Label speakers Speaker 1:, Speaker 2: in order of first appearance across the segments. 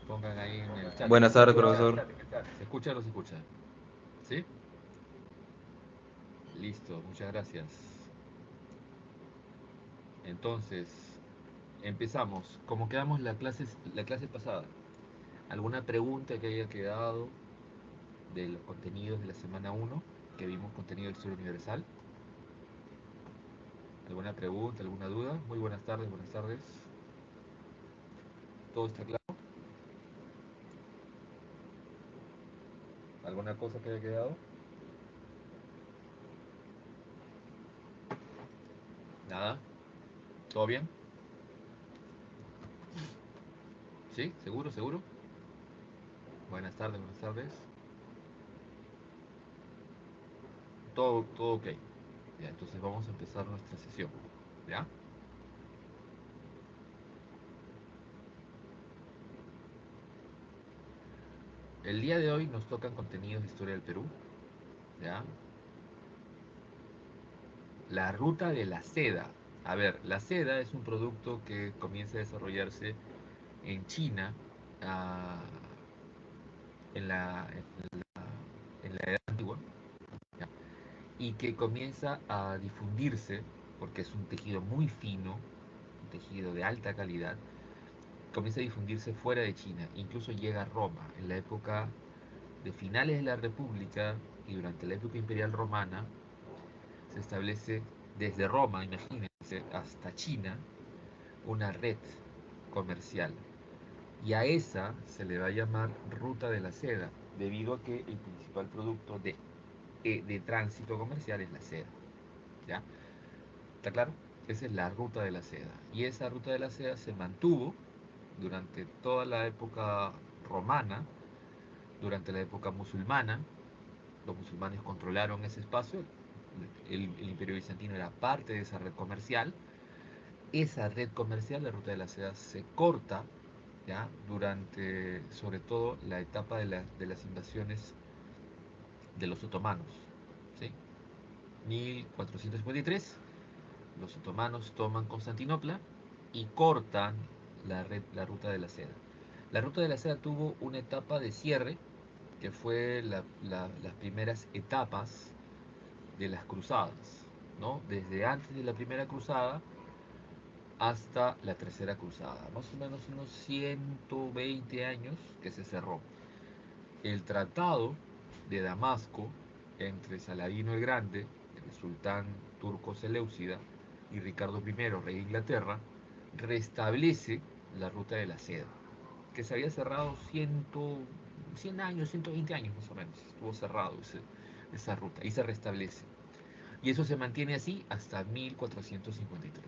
Speaker 1: Pongan ahí en el chat.
Speaker 2: Buenas tardes, profesor.
Speaker 1: ¿Se escucha o no se escucha? ¿Sí? Listo, muchas gracias. Entonces, empezamos. Como quedamos la clase pasada. ¿Alguna pregunta que haya quedado de los contenidos de la semana uno? Que vimos contenido de historia universal. ¿Alguna pregunta, alguna duda? Muy buenas tardes, buenas tardes. ¿Todo está claro? ¿Alguna cosa que haya quedado? ¿Nada? ¿Todo bien? ¿Sí? ¿Seguro? ¿Seguro? Buenas tardes, buenas tardes. Todo ok. Ya, entonces vamos a empezar nuestra sesión. ¿Ya? El día de hoy nos tocan contenidos de historia del Perú. ¿Ya? La ruta de la seda. A ver, la seda es un producto que comienza a desarrollarse en China ah, en en la Edad Antigua, ¿ya? Y que comienza a difundirse, porque es un tejido muy fino, un tejido de alta calidad, comienza a difundirse fuera de China, incluso llega a Roma, en la época de finales de la República y durante la época imperial romana, se establece desde Roma, imagínense, hasta China, una red comercial. Y a esa se le va a llamar ruta de la seda, debido a que el principal producto de tránsito comercial es la seda. ¿Ya? ¿Está claro? Esa es la ruta de la seda. Y esa ruta de la seda se mantuvo durante toda la época romana, durante la época musulmana. Los musulmanes controlaron ese espacio. El imperio bizantino era parte de esa red comercial. Esa red comercial, la ruta de la seda, se corta, ¿ya? Durante, sobre todo, la etapa de las invasiones de los otomanos. ¿Sí? 1453, los otomanos toman Constantinopla y cortan la ruta de la seda. La ruta de la seda tuvo una etapa de cierre, que fue las primeras etapas de las cruzadas, ¿no? Desde antes de la primera cruzada hasta la tercera cruzada, más o menos unos 120 años que se cerró. El tratado de Damasco entre Saladino el Grande, el sultán turco Seleucida, y Ricardo I, rey de Inglaterra, restablece la ruta de la seda, que se había cerrado 100 años, 120 años más o menos, estuvo cerrado esa ruta y se restablece. Y eso se mantiene así hasta 1453.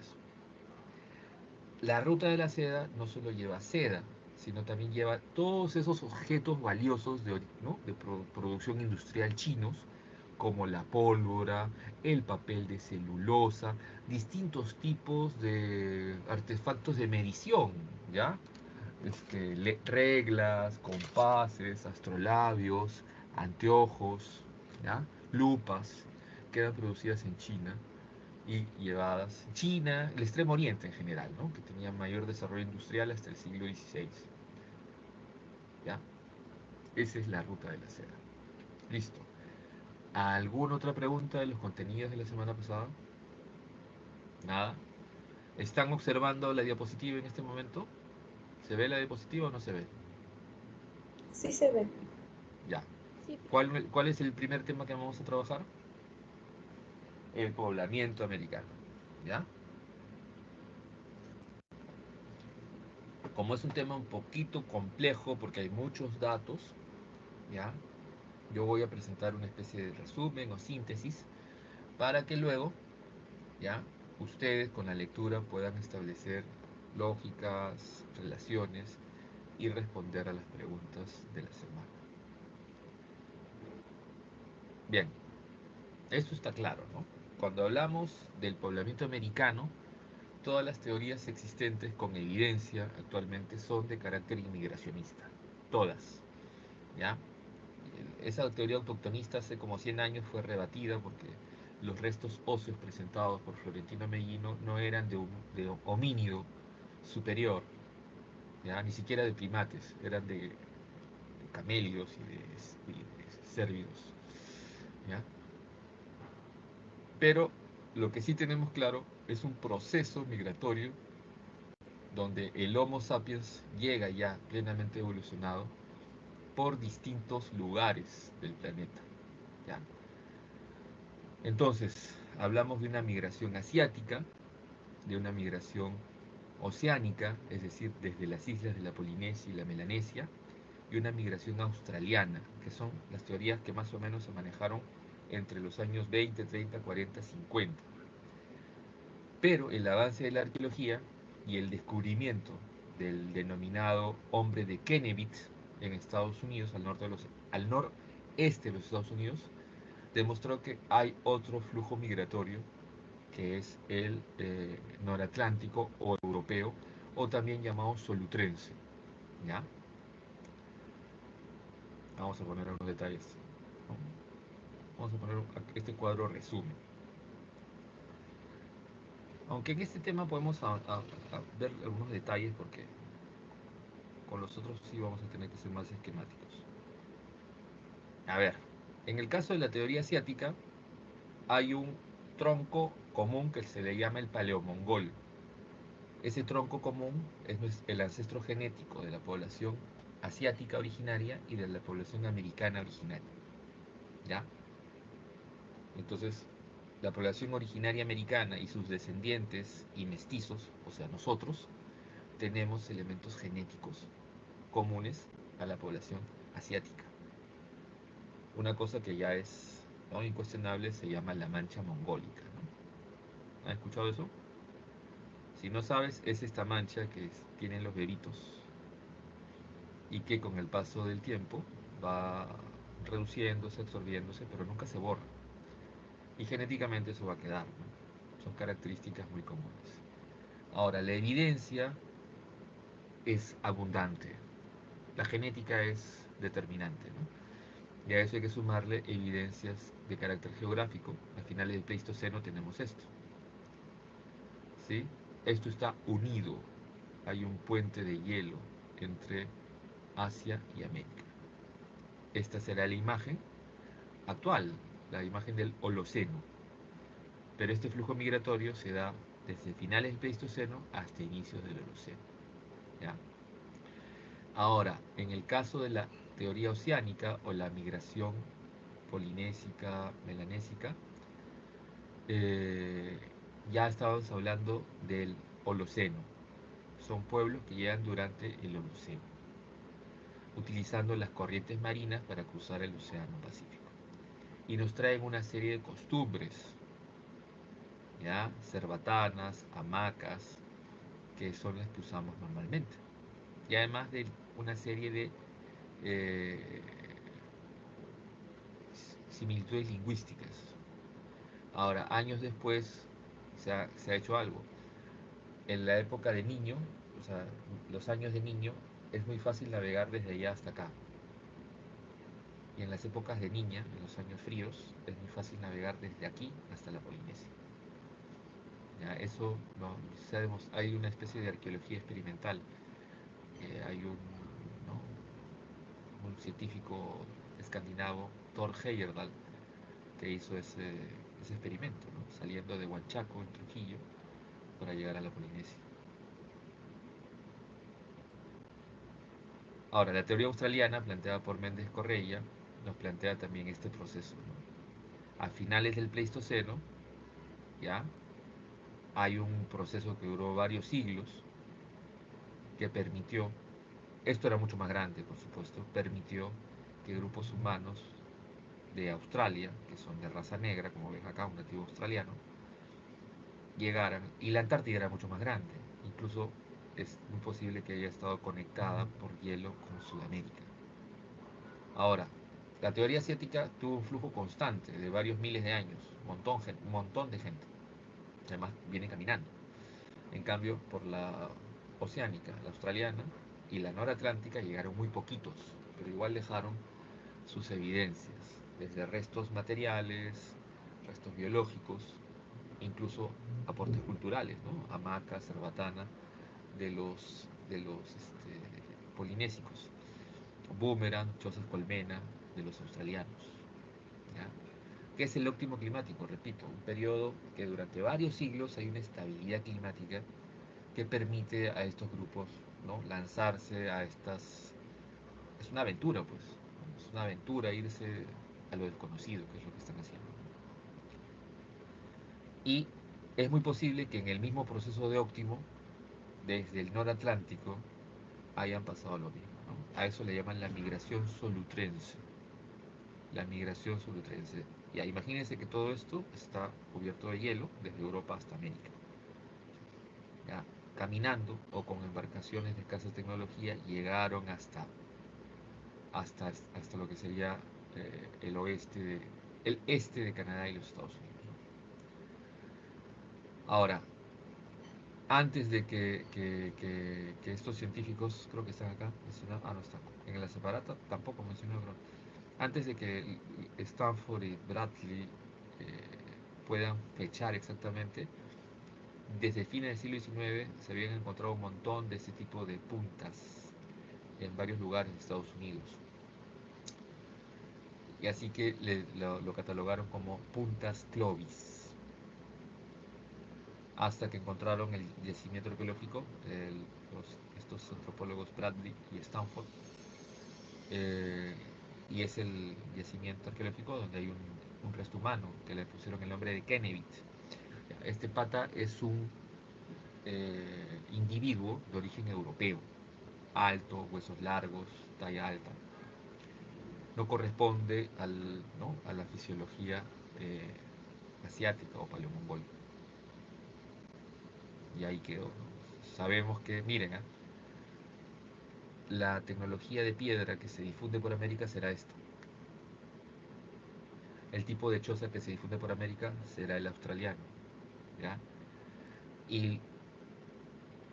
Speaker 1: La ruta de la seda no solo lleva seda, sino también lleva todos esos objetos valiosos ¿no? de producción industrial chinos, como la pólvora, el papel de celulosa, distintos tipos de artefactos de medición, ¿ya? Reglas, compases, astrolabios, anteojos, ¿ya? Lupas, que eran producidas en China y llevadas China, el Extremo Oriente en general, ¿no? Que tenía mayor desarrollo industrial hasta el siglo XVI. ¿Ya? Esa es la ruta de la seda. Listo. ¿Alguna otra pregunta de los contenidos de la semana pasada? Nada. ¿Están observando la diapositiva en este momento? ¿Se ve la diapositiva o no se ve?
Speaker 3: Sí se ve.
Speaker 1: Ya.
Speaker 4: Sí, profe.
Speaker 1: ¿Cuál es el primer tema que vamos a trabajar? El poblamiento americano. ¿Ya? Como es un tema un poquito complejo porque hay muchos datos, ¿ya? Yo voy a presentar una especie de resumen o síntesis para que luego, ¿ya? Ustedes con la lectura puedan establecer lógicas, relaciones y responder a las preguntas de la semana. Bien, esto está claro, ¿no? Cuando hablamos del poblamiento americano, todas las teorías existentes con evidencia actualmente son de carácter inmigracionista. Todas, ¿ya? Esa teoría autoctonista hace como 100 años fue rebatida porque los restos óseos presentados por Florentino Mellino no eran de homínido superior, ¿ya? Ni siquiera de primates, eran de camélidos y de cérvidos, ¿ya? Pero lo que sí tenemos claro es un proceso migratorio donde el Homo sapiens llega ya plenamente evolucionado por distintos lugares del planeta, ¿ya? Entonces, hablamos de una migración asiática, de una migración oceánica, es decir, desde las islas de la Polinesia y la Melanesia, y una migración australiana, que son las teorías que más o menos se manejaron entre los años 20, 30, 40, 50. Pero el avance de la arqueología y el descubrimiento del denominado hombre de Kennebit en Estados Unidos, al noreste de los Estados Unidos, demostró que hay otro flujo migratorio que es el noratlántico o europeo, o también llamado solutrense. ¿Ya? Vamos a poner algunos detalles, ¿no? Vamos a poner este cuadro resumen. Aunque en este tema podemos a ver algunos detalles porque con los otros sí vamos a tener que ser más esquemáticos. A ver, en el caso de la teoría asiática hay un tronco común que se le llama el paleomongol. Ese tronco común es el ancestro genético de la población asiática originaria y de la población americana originaria. ¿Ya? Entonces, la población originaria americana y sus descendientes y mestizos, o sea, nosotros, tenemos elementos genéticos comunes a la población asiática. Una cosa que ya es, ¿no?, incuestionable se llama la mancha mongólica, ¿no? ¿Has escuchado eso? Si no sabes, es esta mancha que tienen los bebitos y que con el paso del tiempo va reduciéndose, absorbiéndose, pero nunca se borra. Y genéticamente eso va a quedar, ¿no? Son características muy comunes. Ahora, la evidencia es abundante. La genética es determinante, ¿no? Y a eso hay que sumarle evidencias de carácter geográfico. A finales del Pleistoceno tenemos esto, ¿sí? Esto está unido. Hay un puente de hielo entre Asia y América. Esta será la imagen actual, la imagen del Holoceno. Pero este flujo migratorio se da desde finales del Pleistoceno hasta inicios del Holoceno, ¿ya? Ahora, en el caso de la teoría oceánica o la migración polinésica, melanésica, eh, ya estábamos hablando del Holoceno. Son pueblos que llegan durante el Holoceno, utilizando las corrientes marinas para cruzar el Océano Pacífico. Y nos traen una serie de costumbres, ¿ya? Cerbatanas, hamacas, que son las que usamos normalmente. Y además de una serie de eh, similitudes lingüísticas. Ahora, años después se ha hecho algo. En la época de niño, o sea, los años de niño, es muy fácil navegar desde allá hasta acá. Y en las épocas de niña, en los años fríos, es muy fácil navegar desde aquí hasta la Polinesia. ¿Ya? Eso no, hay una especie de arqueología experimental. Hay ¿no?, un científico escandinavo, Thor Heyerdahl, que hizo ese experimento, ¿no?, saliendo de Huanchaco, en Trujillo, para llegar a la Polinesia. Ahora, la teoría australiana, planteada por Méndez Correia, nos plantea también este proceso, ¿no? A finales del Pleistoceno, ¿ya?, hay un proceso que duró varios siglos que permitió, esto era mucho más grande, por supuesto, permitió que grupos humanos de Australia, que son de raza negra, como ves acá, un nativo australiano, llegaran, y la Antártida era mucho más grande, incluso es muy posible que haya estado conectada por hielo con Sudamérica. Ahora, la teoría asiática tuvo un flujo constante de varios miles de años, un montón de gente, además viene caminando. En cambio, por la oceánica, la australiana y la noratlántica llegaron muy poquitos, pero igual dejaron sus evidencias, desde restos materiales, restos biológicos, incluso aportes culturales, ¿no? Hamaca, cerbatana, de los polinésicos. Boomerang, chozas colmena de los australianos. ¿Ya? ¿Qué es el óptimo climático? Repito, un periodo que durante varios siglos hay una estabilidad climática que permite a estos grupos, ¿no?, lanzarse a estas... Es una aventura, pues. Es una aventura irse a lo desconocido, que es lo que están haciendo. Y es muy posible que en el mismo proceso de óptimo, desde el noratlántico, hayan pasado lo mismo, ¿no? A eso le llaman la migración solutrense. La migración solutrense. Ya, imagínense que todo esto está cubierto de hielo desde Europa hasta América. Ya, caminando o con embarcaciones de escasa tecnología llegaron hasta lo que sería el oeste, el este de Canadá y los Estados Unidos, ¿no? Ahora, antes de que estos científicos, creo que están acá, no están, en la separata tampoco mencionó, creo. Antes de que Stanford y Bradley puedan fechar exactamente, desde fines del siglo XIX se habían encontrado un montón de ese tipo de puntas en varios lugares de Estados Unidos. Y así que lo catalogaron como puntas Clovis. Hasta que encontraron el yacimiento arqueológico, estos antropólogos Bradley y Stanford, eh, y es el yacimiento arqueológico donde hay un resto humano que le pusieron el nombre de Kennevit. Este pata es un individuo de origen europeo, alto, huesos largos, talla alta. No corresponde ¿no?, a la fisiología eh, asiática o paleomongol. Y ahí quedó, ¿no? Sabemos que, miren, la tecnología de piedra que se difunde por América será esta. El tipo de choza que se difunde por América será el australiano, ¿ya? Y,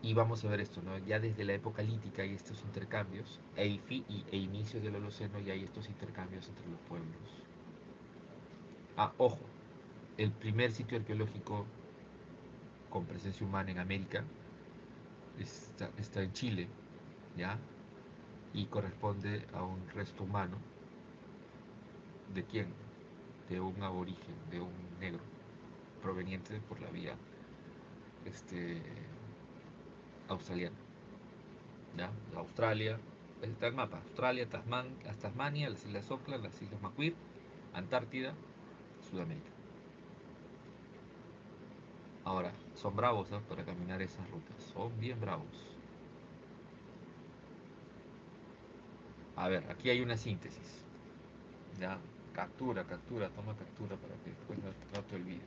Speaker 1: y vamos a ver esto, ¿no? Ya desde la época lítica hay estos intercambios, e inicios del Holoceno ya hay estos intercambios entre los pueblos. Ojo, el primer sitio arqueológico con presencia humana en América está en Chile, ¿ya? Y corresponde a un resto humano. ¿De quién? De un aborigen, de un negro, proveniente por la vía australiana. ¿Ya? Australia, está el mapa: Australia, Tasmania, las Islas Auckland, las Islas Macquarie, Antártida, Sudamérica. Ahora, son bravos, ¿eh?, para caminar esas rutas, son bien bravos. A ver, aquí hay una síntesis. Ya, captura, toma captura para que después no te olvides.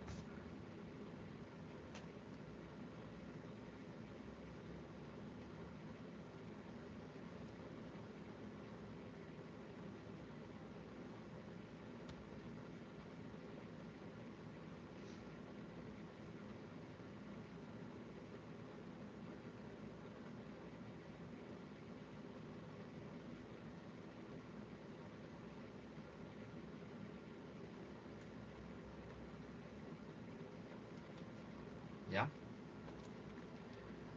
Speaker 1: ¿Ya?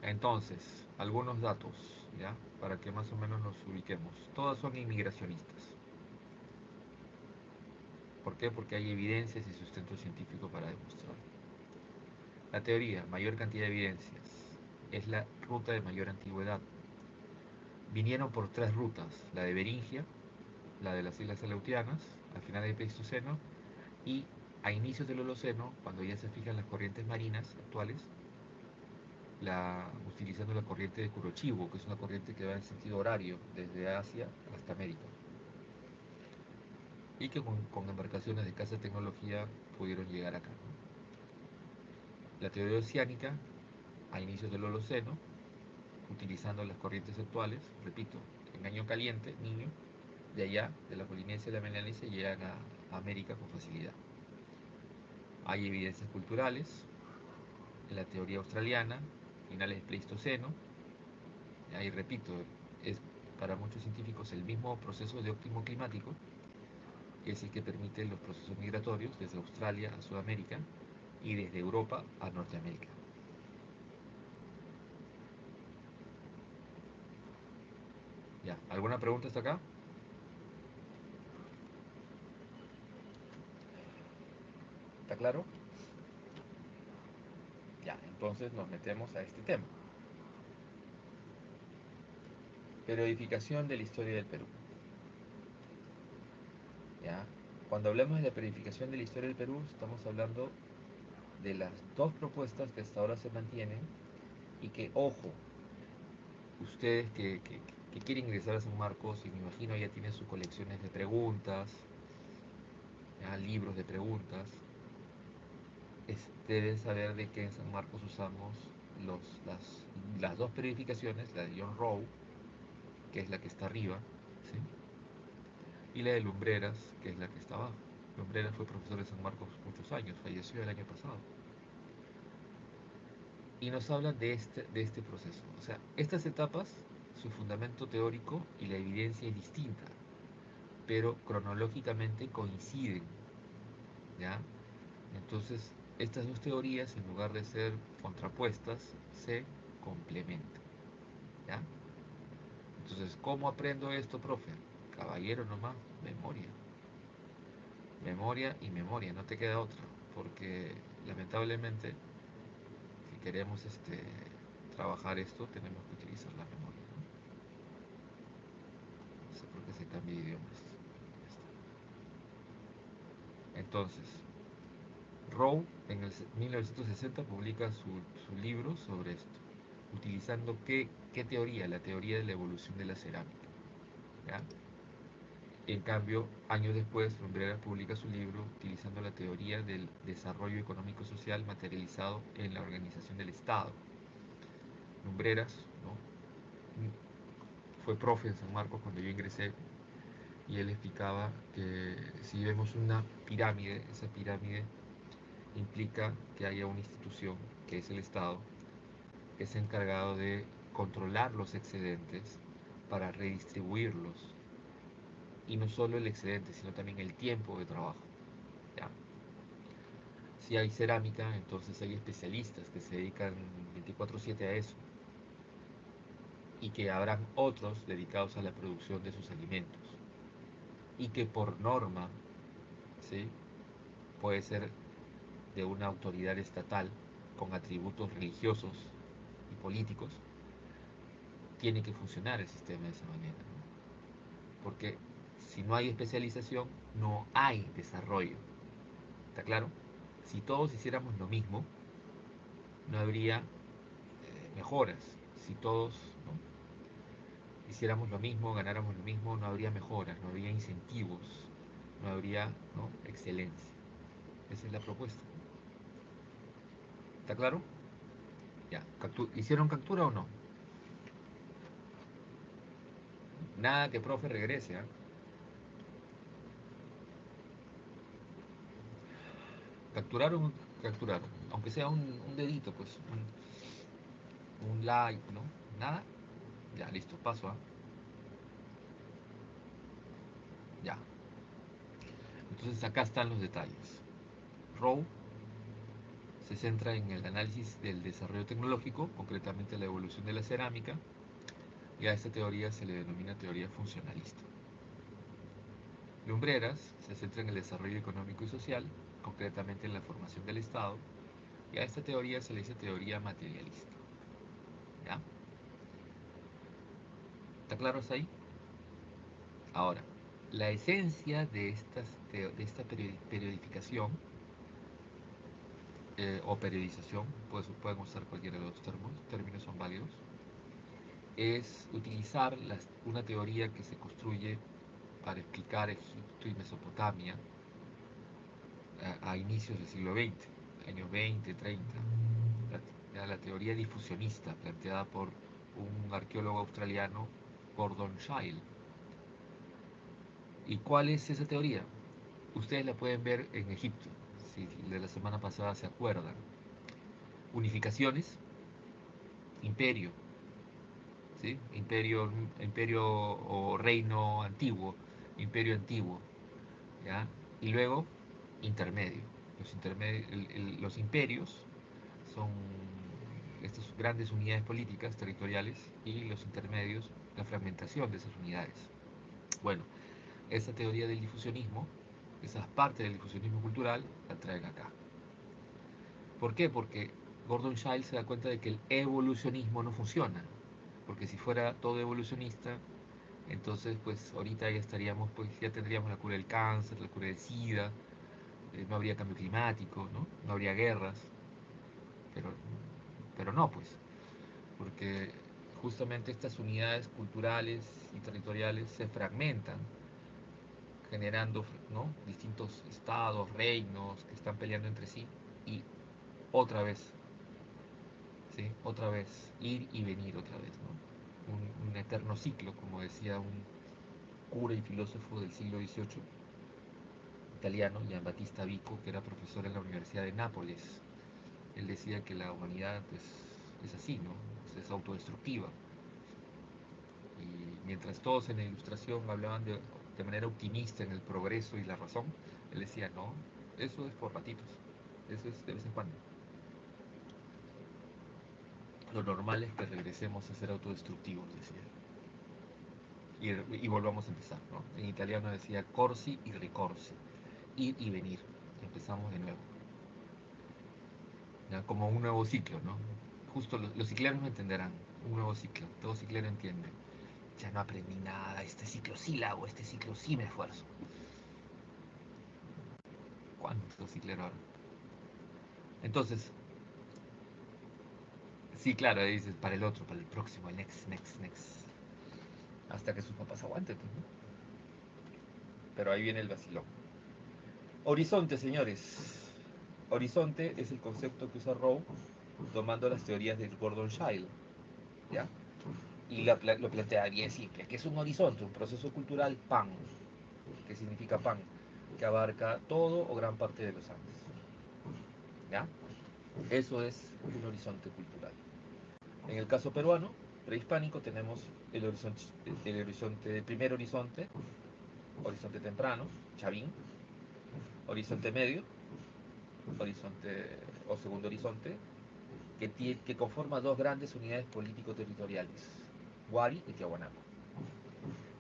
Speaker 1: Entonces, algunos datos, ¿ya? Para que más o menos nos ubiquemos. Todas son inmigracionistas. ¿Por qué? Porque hay evidencias y sustento científico para demostrarlo. La teoría: mayor cantidad de evidencias. Es la ruta de mayor antigüedad. Vinieron por 3 rutas: la de Beringia, la de las Islas Aleutianas, al final del Pleistoceno, y a inicios del Holoceno, cuando ya se fijan las corrientes marinas actuales, utilizando la corriente de Kurochivo, que es una corriente que va en sentido horario desde Asia hasta América, y que con embarcaciones de escasa tecnología pudieron llegar acá, ¿no? La teoría oceánica, a inicios del Holoceno, utilizando las corrientes actuales, repito, en año caliente, niño, de allá, de la Polinesia y la Melanesia, llegan a América con facilidad. Hay evidencias culturales en la teoría australiana, finales del Pleistoceno. Ahí repito, es para muchos científicos el mismo proceso de óptimo climático, que es el que permite los procesos migratorios desde Australia a Sudamérica y desde Europa a Norteamérica. Ya, ¿alguna pregunta hasta acá? ¿Está claro? Ya, entonces nos metemos a este tema. Periodificación de la historia del Perú. ¿Ya? Cuando hablamos de la periodificación de la historia del Perú, estamos hablando de las dos propuestas que hasta ahora se mantienen y que, ojo, ustedes que quieren ingresar a San Marcos, y me imagino ya tienen sus colecciones de preguntas, ¿ya? Libros de preguntas, deben saber de que en San Marcos usamos los, las dos periodificaciones, la de John Rowe, que es la que está arriba, ¿sí? Y la de Lumbreras, que es la que está abajo. Lumbreras fue profesor de San Marcos muchos años, falleció el año pasado. Y nos hablan de este proceso. O sea, estas etapas, su fundamento teórico y la evidencia es distinta, pero cronológicamente coinciden, ¿ya? Entonces, estas dos teorías, en lugar de ser contrapuestas, se complementan, ¿ya? Entonces, ¿cómo aprendo esto, profe? Caballero nomás, memoria. Memoria y memoria, no te queda otra, porque lamentablemente, si queremos trabajar esto, tenemos que utilizar la memoria, ¿no? No sé por qué se cambia de idiomas. Entonces, Rowe en el 1960 publica su libro sobre esto, utilizando qué teoría, la teoría de la evolución de la cerámica, ¿ya? En cambio, años después, Lumbreras publica su libro utilizando la teoría del desarrollo económico-social materializado en la organización del Estado. Lumbreras, ¿no? Fue profe en San Marcos cuando yo ingresé y él explicaba que si vemos una pirámide, esa pirámide implica que haya una institución, que es el Estado, que es encargado de controlar los excedentes para redistribuirlos. Y no solo el excedente, sino también el tiempo de trabajo, ¿ya? Si hay cerámica, entonces hay especialistas que se dedican 24/7 a eso y que habrán otros dedicados a la producción de sus alimentos y que por norma, ¿sí? Puede ser de una autoridad estatal con atributos religiosos y políticos, tiene que funcionar el sistema de esa manera, ¿no? Porque si no hay especialización, no hay desarrollo. ¿Está claro? Si todos hiciéramos lo mismo, no habría mejoras. Si todos, ¿no? hiciéramos lo mismo, ganáramos lo mismo, no habría mejoras, no habría incentivos, no habría, ¿no? excelencia. Esa es la propuesta. ¿Está claro? Ya. ¿Hicieron captura o no? Nada que profe regrese, ¿eh? Capturaron, capturaron. Aunque sea un dedito, pues, un like, ¿no? Nada. Ya, listo, paso, ¿ah? Ya. Entonces acá están los detalles. Rowe se centra en el análisis del desarrollo tecnológico, concretamente la evolución de la cerámica, y a esta teoría se le denomina teoría funcionalista. Lumbreras se centra en el desarrollo económico y social, concretamente en la formación del Estado, y a esta teoría se le dice teoría materialista. ¿Ya? ¿Está claro hasta ahí? Ahora, la esencia de esta periodificación o periodización, pues pueden usar cualquiera de los términos son válidos, es utilizar una teoría que se construye para explicar Egipto y Mesopotamia a inicios del siglo XX, años 20, 30. La teoría difusionista planteada por un arqueólogo australiano, Gordon Shile. ¿Y cuál es esa teoría? Ustedes la pueden ver en Egipto, si de la semana pasada se acuerdan. Unificaciones, imperio, ¿sí? Imperio o reino antiguo, imperio antiguo, ¿ya? Y luego, intermedio. Los imperios son estas grandes unidades políticas territoriales, y los intermedios, la fragmentación de esas unidades. Bueno, esa teoría del difusionismo, esas partes del difusionismo cultural, la traen acá. ¿Por qué? Porque Gordon Childs se da cuenta de que el evolucionismo no funciona, porque si fuera todo evolucionista, entonces pues ahorita ya estaríamos, pues ya tendríamos la cura del cáncer, la cura del SIDA, no habría cambio climático, ¿no? No habría guerras, pero, pero no, pues, porque justamente estas unidades culturales y territoriales se fragmentan, generando, ¿no?, distintos estados, reinos que están peleando entre sí, y otra vez, ¿sí? Otra vez, ir y venir otra vez, ¿no? Un eterno ciclo, como decía un cura y filósofo del siglo XVIII, italiano, Giambattista Vico, que era profesor en la Universidad de Nápoles. Él decía que la humanidad pues, es así, ¿no? Es autodestructiva. Y mientras todos en la Ilustración hablaban de manera optimista en el progreso y la razón, él decía, no, eso es por ratitos, eso es de vez en cuando. Lo normal es que regresemos a ser autodestructivos, decía. Y volvamos a empezar, ¿no? En italiano decía corsi y ricorsi, ir y venir, empezamos de nuevo. ¿Ya? Como un nuevo ciclo, ¿no? Justo los cicleros me entenderán, un nuevo ciclo, todo ciclero entiende. Ya no aprendí nada, este ciclo sí la hago, este ciclo sí me esfuerzo. ¿Cuántos cicleros ahora? Entonces, sí, claro, ahí dices, para el otro, para el próximo, el next. Hasta que sus papás aguanten, ¿no? Pero ahí viene el vacilón. Horizonte, señores. Horizonte es el concepto que usa Rowe tomando las teorías del Gordon Childe, ¿ya? Y lo plantea bien simple, que es un horizonte, un proceso cultural pan, que significa pan, que abarca todo o gran parte de los Andes, ¿ya? Eso es un horizonte cultural. En el caso peruano, prehispánico, tenemos el primer horizonte, horizonte temprano, Chavín, horizonte medio, horizonte o segundo horizonte, que conforma dos grandes unidades político-territoriales, Huari y Tiahuanaco.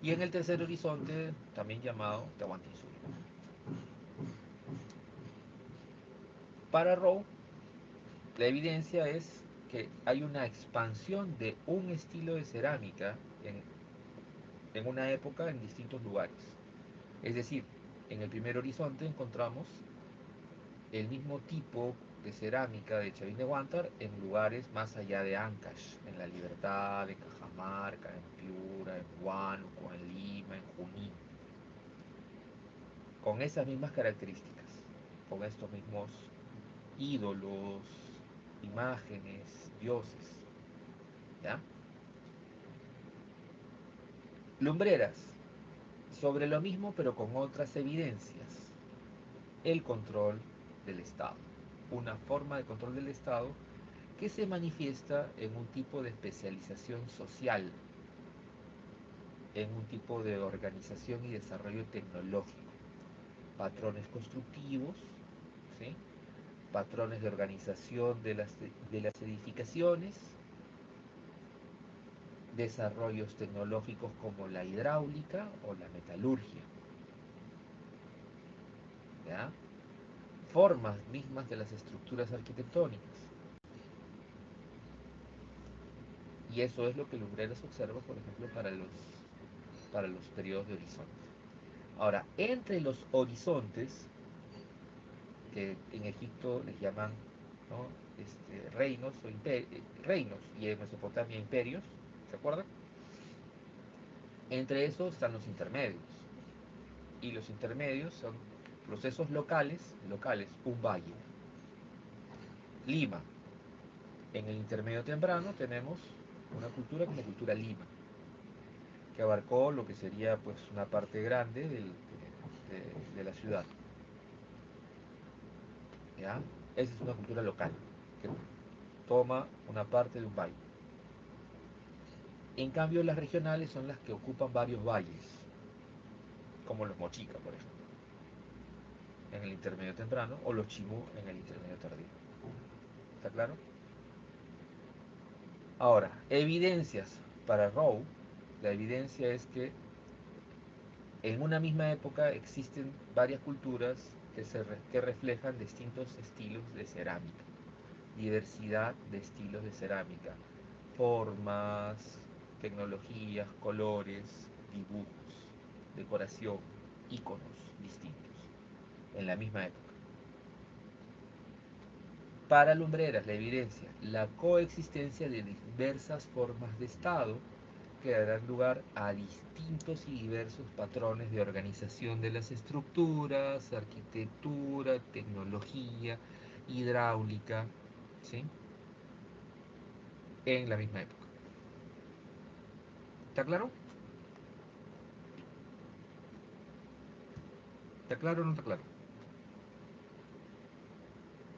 Speaker 1: Y en el tercer horizonte, también llamado Tahuantinsuyo. Para Rowe, la evidencia es que hay una expansión de un estilo de cerámica en una época en distintos lugares. Es decir, en el primer horizonte encontramos el mismo tipo de cerámica de Chavín de Huántar en lugares más allá de Ancash, en La Libertad, en Cajamarca, en Piura, en Huánuco, en Lima, en Junín, con esas mismas características, con estos mismos ídolos, imágenes, dioses, ¿ya? Lumbreras, sobre lo mismo pero con otras evidencias. El control del Estado, una forma de control del Estado que se manifiesta en un tipo de especialización social, en un tipo de organización y desarrollo tecnológico, patrones constructivos, ¿sí?, patrones de organización de las edificaciones, desarrollos tecnológicos como la hidráulica o la metalurgia, ¿ya? Formas mismas de las estructuras arquitectónicas. Y eso es lo que Lumbreras observa, por ejemplo, para los periodos de horizonte. Ahora, entre los horizontes, que en Egipto les llaman, ¿no?, reinos, reinos, y en Mesopotamia imperios, ¿se acuerdan? Entre esos están los intermedios. Y los intermedios son procesos locales, un valle. Lima. En el intermedio temprano tenemos una cultura que es la cultura Lima, que abarcó lo que sería pues una parte grande de la ciudad, ¿ya? Esa es una cultura local, que toma una parte de un valle. En cambio, las regionales son las que ocupan varios valles, como los Mochica, por ejemplo, en el intermedio temprano, o los Chimú en el intermedio tardío. ¿Está claro? Ahora, evidencias para Rowe. La evidencia es que en una misma época existen varias culturas que reflejan distintos estilos de cerámica, diversidad de estilos de cerámica, formas, tecnologías, colores, dibujos, decoración, iconos distintos en la misma época. Para Lumbreras, la evidencia, la coexistencia de diversas formas de Estado que darán lugar a distintos y diversos patrones de organización de las estructuras, arquitectura, tecnología, hidráulica, ¿sí? En la misma época. ¿Está claro? ¿Está claro o no está claro?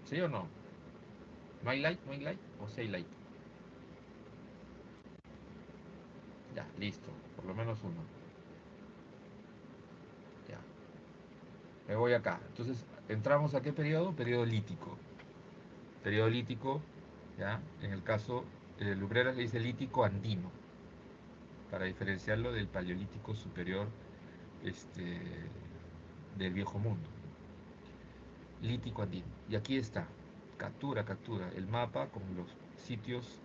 Speaker 1: ¿Sí o no? ¿No hay like? ¿No hay like? ¿O sí hay like? Ya, listo. Por lo menos uno. Ya. Me voy acá. Entonces, ¿entramos a qué periodo? Periodo lítico. Periodo lítico, ¿ya? En el caso, Lumbreras le dice lítico andino, para diferenciarlo del paleolítico superior, este, del viejo mundo. Lítico andino. Y aquí está. Captura el mapa con los sitios,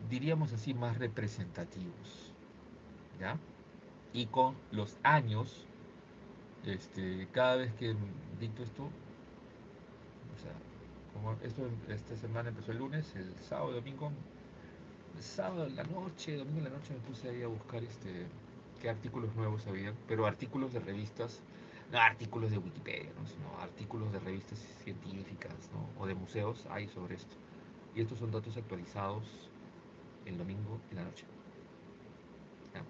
Speaker 1: diríamos así, más representativos, ¿ya? Y con los años, cada vez que dicto esto, o sea, como esto esta semana empezó el lunes, el sábado, domingo, el sábado en la noche, domingo en la noche me puse ahí a buscar qué artículos nuevos había, pero artículos de revistas, no artículos de Wikipedia, ¿no? Sino artículos de revistas científicas, ¿no? O de museos hay sobre esto. Y estos son datos actualizados el domingo en la noche. ¿Ya?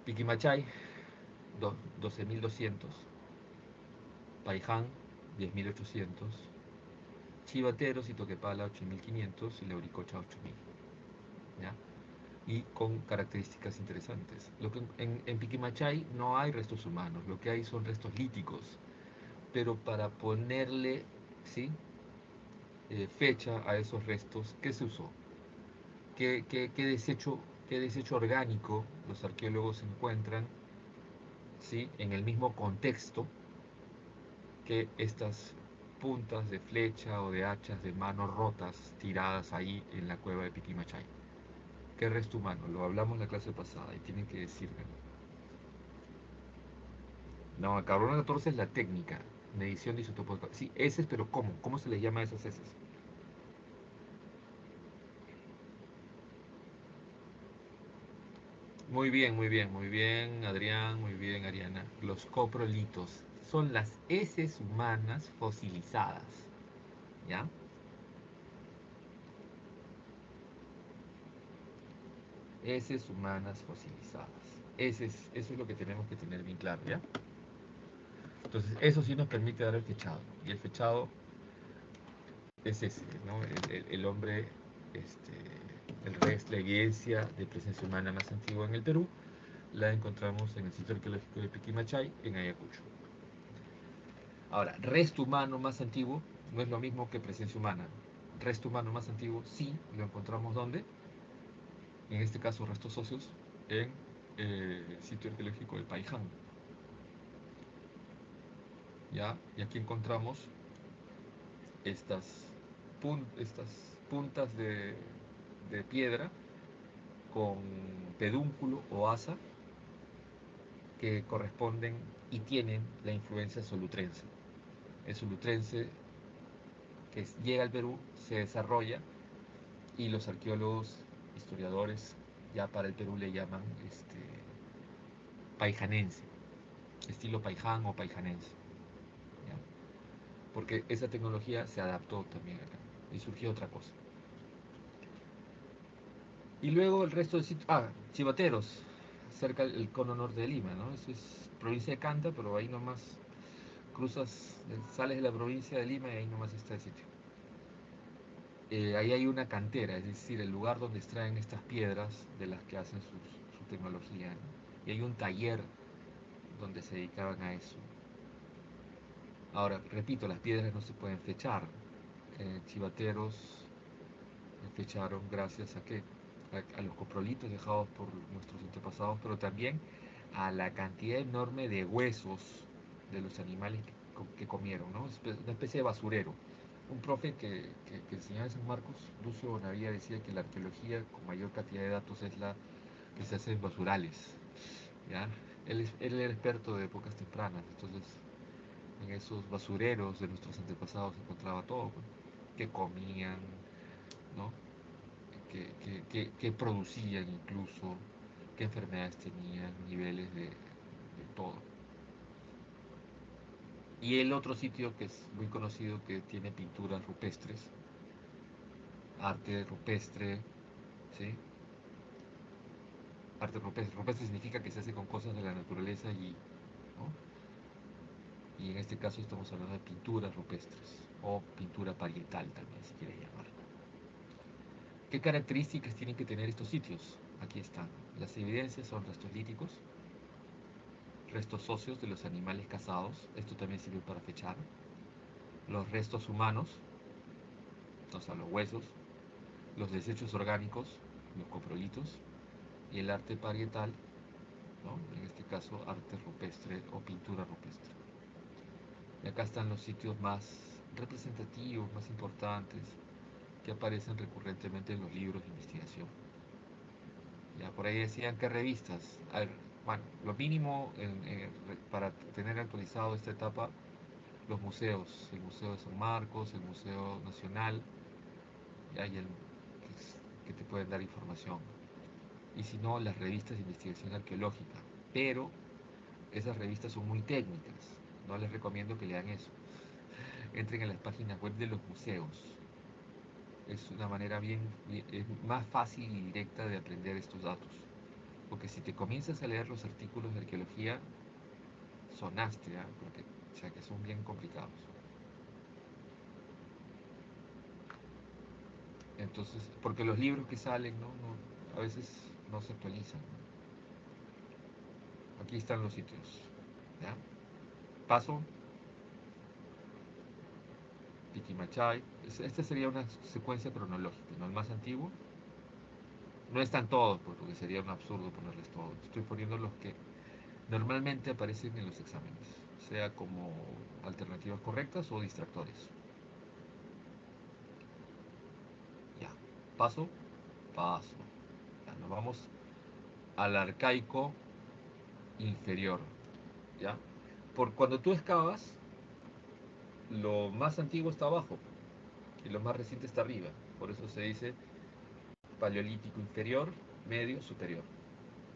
Speaker 1: Piquimachay, 12.200. Paiján, 10.800. Chivateros y Toquepala, 8.500. Y Lauricocha, 8.000. ¿Ya? Y con características interesantes. En Piquimachay no hay restos humanos, lo que hay son restos líticos, pero para ponerle, ¿sí? Fecha a esos restos, ¿qué se usó? ¿Qué desecho orgánico los arqueólogos encuentran, ¿sí? En el mismo contexto que estas puntas de flecha o de hachas de mano rotas tiradas ahí en la cueva de Piquimachay? ¿Qué resto humano? Lo hablamos en la clase pasada y tienen que decirme. No, el carbono 14 es la técnica, medición de isótopos. Sí, heces, pero ¿cómo? ¿Cómo se les llama a esas heces? Muy bien, muy bien, muy bien, Adrián, muy bien, Ariana. Los coprolitos son las heces humanas fosilizadas, ¿ya? Heces humanas fosilizadas. Eso es lo que tenemos que tener bien claro, ¿ya? Entonces, eso sí nos permite dar el fechado. Y el fechado es ese, ¿no? El hombre, la evidencia de presencia humana más antigua en el Perú, la encontramos en el sitio arqueológico de Piquimachay, en Ayacucho. Ahora, resto humano más antiguo no es lo mismo que presencia humana. Resto humano más antiguo sí lo encontramos ¿dónde? En este caso, restos óseos en el sitio arqueológico de Paiján. ¿Ya? Y aquí encontramos estas, estas puntas de piedra con pedúnculo o asa que corresponden y tienen la influencia solutrense. El solutrense que llega al Perú se desarrolla y los arqueólogos, historiadores, ya para el Perú le llaman paijanense, estilo paiján o paijanense, ¿ya? Porque esa tecnología se adaptó también acá y surgió otra cosa. Y luego el resto de sitios, Chivateros, cerca del cono norte de Lima, ¿no? Eso es provincia de Canta, pero ahí nomás cruzas, sales de la provincia de Lima y ahí nomás está el sitio. Ahí hay una cantera, es decir, el lugar donde extraen estas piedras de las que hacen su tecnología, ¿no? Y hay un taller donde se dedicaban a eso. Ahora, repito, las piedras no se pueden flechar. Chivateros fecharon gracias a qué? A los coprolitos dejados por nuestros antepasados, pero también a la cantidad enorme de huesos de los animales que comieron, ¿no? Una especie de basurero. Un profe que enseñaba en San Marcos, Lucio Bonavía, decía que la arqueología con mayor cantidad de datos es la que se hace en basurales, ¿ya? Él era experto de épocas tempranas, entonces en esos basureros de nuestros antepasados se encontraba todo, pues, que comían, ¿no? Que producían incluso, qué enfermedades tenían, niveles de todo. Y el otro sitio que es muy conocido que tiene pinturas rupestres, arte rupestre, ¿sí? Arte rupestre, rupestre significa que se hace con cosas de la naturaleza y, ¿no? Y en este caso estamos hablando de pinturas rupestres o pintura parietal también, si quiere llamar. ¿Qué características tienen que tener estos sitios? Aquí están. Las evidencias son restos líticos, restos óseos de los animales cazados, esto también sirve para fechar, los restos humanos, o sea, los huesos, los desechos orgánicos, los coprolitos, y el arte parietal, ¿no? En este caso arte rupestre o pintura rupestre. Y acá están los sitios más representativos, más importantes, que aparecen recurrentemente en los libros de investigación. Ya por ahí decían que revistas. A ver, bueno, lo mínimo para tener actualizado esta etapa, los museos, el Museo de San Marcos, el Museo Nacional, ya, que te pueden dar información. Y si no, las revistas de investigación arqueológica. Pero esas revistas son muy técnicas, no les recomiendo que lean eso. Entren en las páginas web de los museos. Es una manera es más fácil y directa de aprender estos datos. Porque si te comienzas a leer los artículos de arqueología, sonaste, ¿eh? Porque, o sea, que son bien complicados. Entonces, porque los libros que salen, a veces no se actualizan. Aquí están los sitios. ¿Ya? Paso, Piquimachay. Esta sería una secuencia cronológica, ¿no? El más antiguo. No están todos, pues, porque sería un absurdo ponerles todos. Estoy poniendo los que normalmente aparecen en los exámenes, sea como alternativas correctas o distractores. Ya, paso, paso. Ya, nos vamos al arcaico inferior. ¿Ya? Por cuando tú excavas, lo más antiguo está abajo y lo más reciente está arriba. Por eso se dice paleolítico inferior, medio, superior.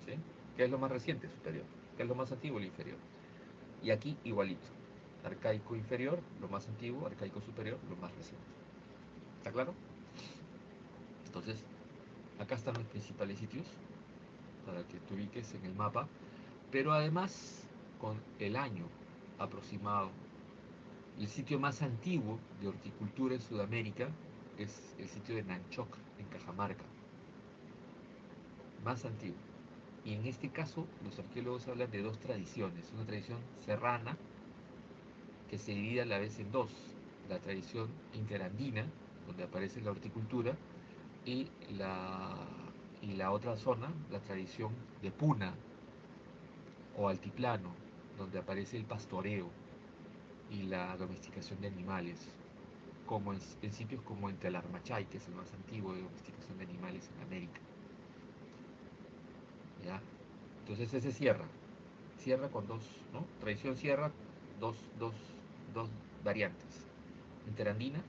Speaker 1: ¿Sí? ¿Qué es lo más reciente? Superior. ¿Qué es lo más antiguo? El inferior. Y aquí igualito. Arcaico inferior, lo más antiguo, arcaico superior, lo más reciente. ¿Está claro? Entonces, acá están los principales sitios para que te ubiques en el mapa, pero además con el año aproximado. El sitio más antiguo de horticultura en Sudamérica es el sitio de Nanchoc, en Cajamarca. Más antiguo. Y en este caso, los arqueólogos hablan de dos tradiciones. Una tradición serrana, que se divide a la vez en dos. La tradición interandina, donde aparece la horticultura, y la otra zona, la tradición de puna o altiplano, donde aparece el pastoreo y la domesticación de animales, como en sitios como en Telarmachay, que es el más antiguo de domesticación de animales en América. ¿Ya? Entonces ese cierra con dos, ¿no? Tradición cierra dos variantes, interandina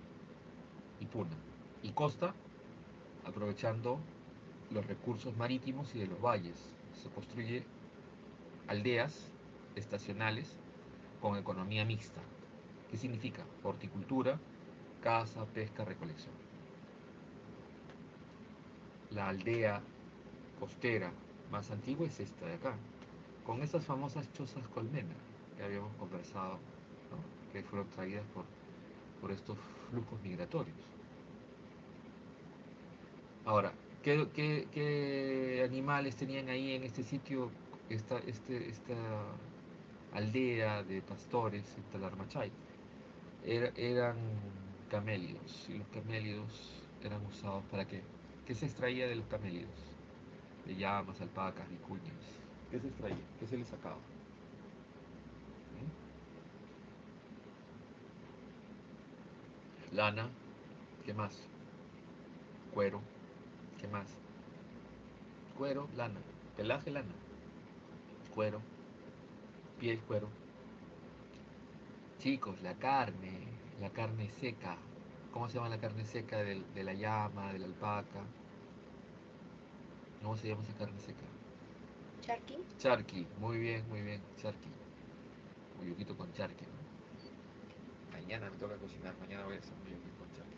Speaker 1: y puna. Y costa, aprovechando los recursos marítimos y de los valles. Se construye aldeas estacionales con economía mixta. ¿Qué significa? Horticultura, caza, pesca, recolección. La aldea costera más antigua es esta de acá, con esas famosas chozas colmena que habíamos conversado, ¿no? Que fueron traídas por estos flujos migratorios. Ahora, ¿qué animales tenían ahí en este sitio, esta aldea de pastores en Talarmachay? Eran camélidos, y los camélidos eran usados para qué? ¿Qué se extraía de los camélidos? De llamas, alpacas, vicuñas. ¿Qué se extraía? ¿Qué se le sacaba? ¿Mm? Lana, ¿qué más? Cuero, ¿qué más? Cuero, lana, pelaje, lana, cuero, piel, cuero. Chicos, la carne seca. ¿Cómo se llama la carne seca de la llama, de la alpaca? ¿Cómo se llama esa carne seca?
Speaker 3: Charqui.
Speaker 1: Charqui, muy bien, charqui. Uyuquito con charqui, ¿no? Mañana me toca cocinar, mañana voy a hacer un uyuquito con charqui.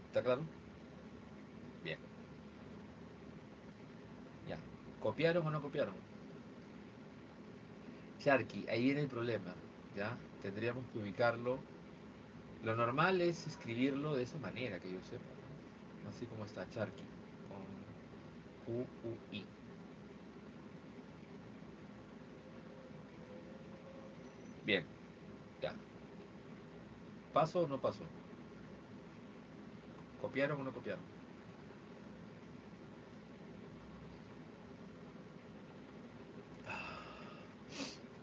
Speaker 1: ¿Está claro? Bien, ya. ¿Copiaron o no copiaron? Charqui, ahí viene el problema, ¿ya? Tendríamos que ubicarlo. Lo normal es escribirlo de esa manera, que yo sepa, ¿no? Así como está charqui, con U-U-I. Bien, ya. ¿Paso o no paso? ¿Copiaron o no copiaron?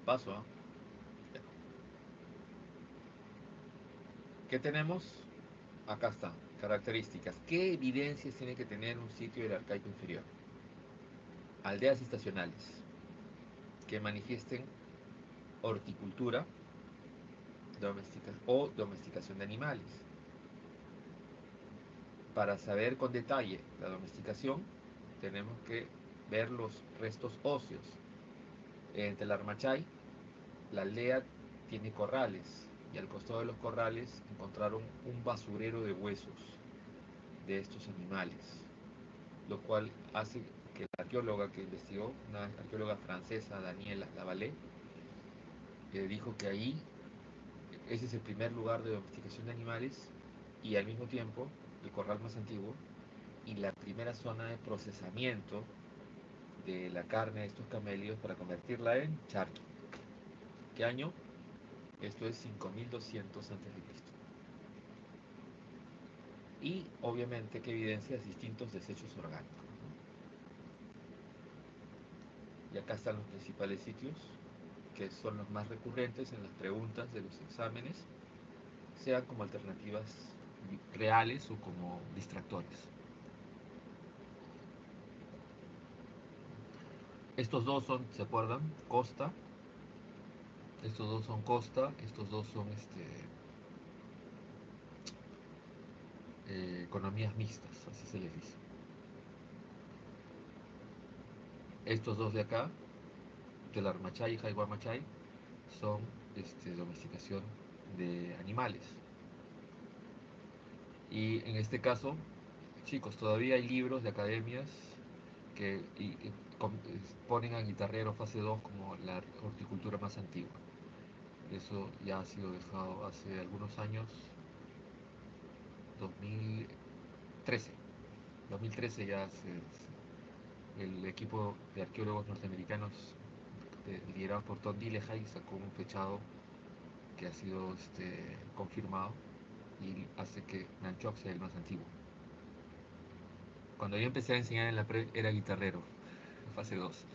Speaker 1: Paso, ¿ah? Ya. ¿Qué tenemos? Acá está, características. ¿Qué evidencias tiene que tener un sitio del arcaico inferior? Aldeas estacionales que manifiesten horticultura o domesticación de animales. Para saber con detalle la domesticación, tenemos que ver los restos óseos. En Telarmachay, la aldea tiene corrales y al costado de los corrales encontraron un basurero de huesos de estos animales, lo cual hace que la arqueóloga que investigó, una arqueóloga francesa, Daniela Lavallée, dijo que ahí ese es el primer lugar de domesticación de animales y al mismo tiempo el corral más antiguo y la primera zona de procesamiento de la carne de estos camelios para convertirla en charqui. ¿Qué año? Esto es 5200 a.C. Y obviamente que evidencia distintos desechos orgánicos, ¿no? Y acá están los principales sitios, que son los más recurrentes en las preguntas de los exámenes, sean como alternativas reales o como distractores. Estos dos son, ¿se acuerdan? Costa. Estos dos son costa. Estos dos son economías mixtas, así se les dice. Estos dos de acá, Telarmachay y Jayguamachay, son domesticación de animales. Y en este caso, chicos, todavía hay libros de academias que ponen a guitarrero fase 2 como la horticultura más antigua. Eso ya ha sido dejado hace algunos años, 2013. 2013 ya el equipo de arqueólogos norteamericanos liderado por Tom Dillehay sacó un fechado que ha sido confirmado y hace que Nanchoc sea el más antiguo. Cuando yo empecé a enseñar en la pre era guitarrero, fase 2,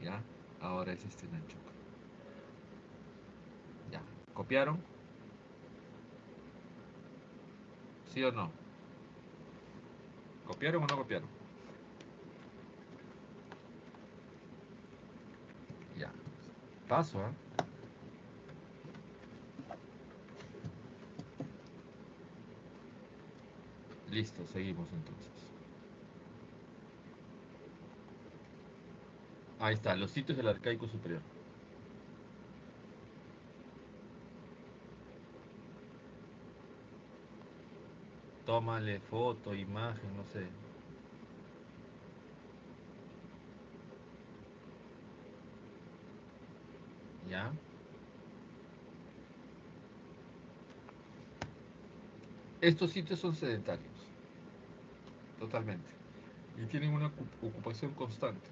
Speaker 1: ¿ya? Ahora es Nanchoc. ¿Ya? ¿Copiaron? ¿Sí o no? ¿Copiaron o no copiaron? Ya. Paso, ¿eh? Listo, seguimos entonces. Ahí está, los sitios del arcaico superior. Tómale foto, imagen, no sé. ¿Ya? Estos sitios son sedentarios, totalmente. Y tienen una ocupación constante.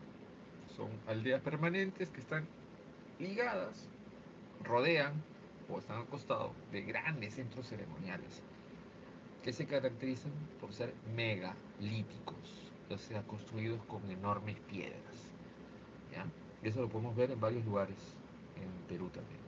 Speaker 1: Son aldeas permanentes que están ligadas, rodean. o están al costado de grandes centros ceremoniales que se caracterizan por ser megalíticos, o sea, construidos con enormes piedras. ¿Ya? Y eso lo podemos ver en varios lugares en Perú también.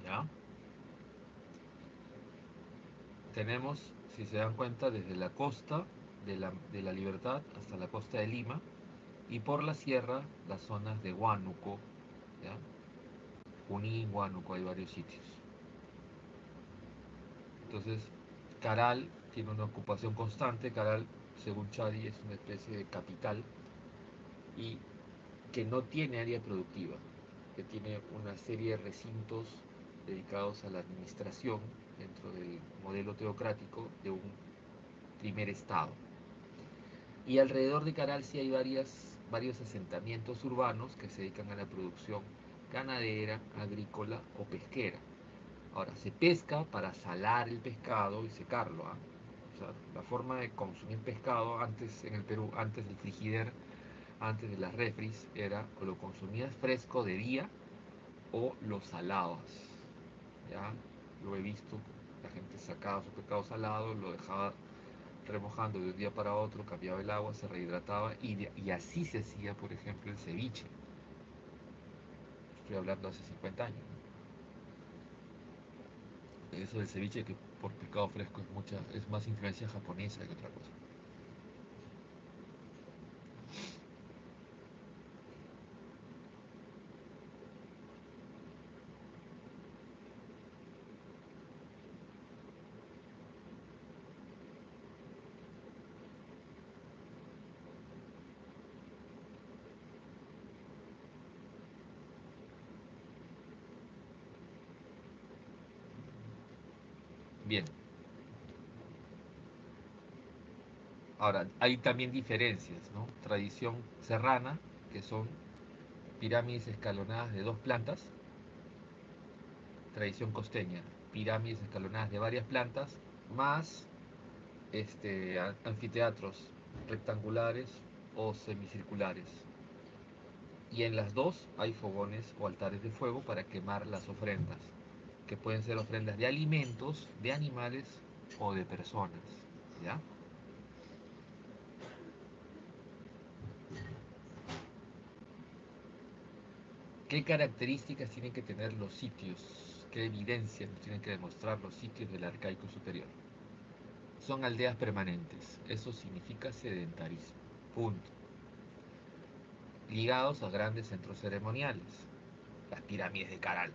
Speaker 1: ¿Ya? Tenemos, si se dan cuenta, desde la costa de la Libertad hasta la costa de Lima y por la sierra las zonas de Huánuco, ¿ya? Junín, Huánuco, hay varios sitios. Entonces, Caral tiene una ocupación constante. Caral, según Chadi, es una especie de capital y que no tiene área productiva, que tiene una serie de recintos dedicados a la administración dentro del modelo teocrático de un primer estado. Y alrededor de Caral sí hay varios asentamientos urbanos que se dedican a la producción ganadera, agrícola o pesquera. Ahora, se pesca para salar el pescado y secarlo, ¿eh? O sea, la forma de consumir pescado antes en el Perú, antes del frigider, antes de las refris, era o lo consumías fresco de día o lo salabas. ¿Ya? Lo he visto, la gente sacaba su pescado salado, lo dejaba remojando de un día para otro, cambiaba el agua, se rehidrataba y así se hacía, por ejemplo, el ceviche. Estoy hablando hace 50 años, ¿no? Eso del ceviche que por pescado fresco es más influencia japonesa que otra cosa. Bien, ahora hay también diferencias, ¿no? Tradición serrana, que son pirámides escalonadas de dos plantas. Tradición costeña, pirámides escalonadas de varias plantas, más anfiteatros rectangulares o semicirculares. Y en las dos hay fogones o altares de fuego para quemar las ofrendas, que pueden ser ofrendas de alimentos, de animales o de personas. ¿Ya? ¿Qué características tienen que tener los sitios? ¿Qué evidencia nos tienen que demostrar los sitios del arcaico superior? Son aldeas permanentes. Eso significa sedentarismo. Punto. Ligados a grandes centros ceremoniales. Las pirámides de Caral.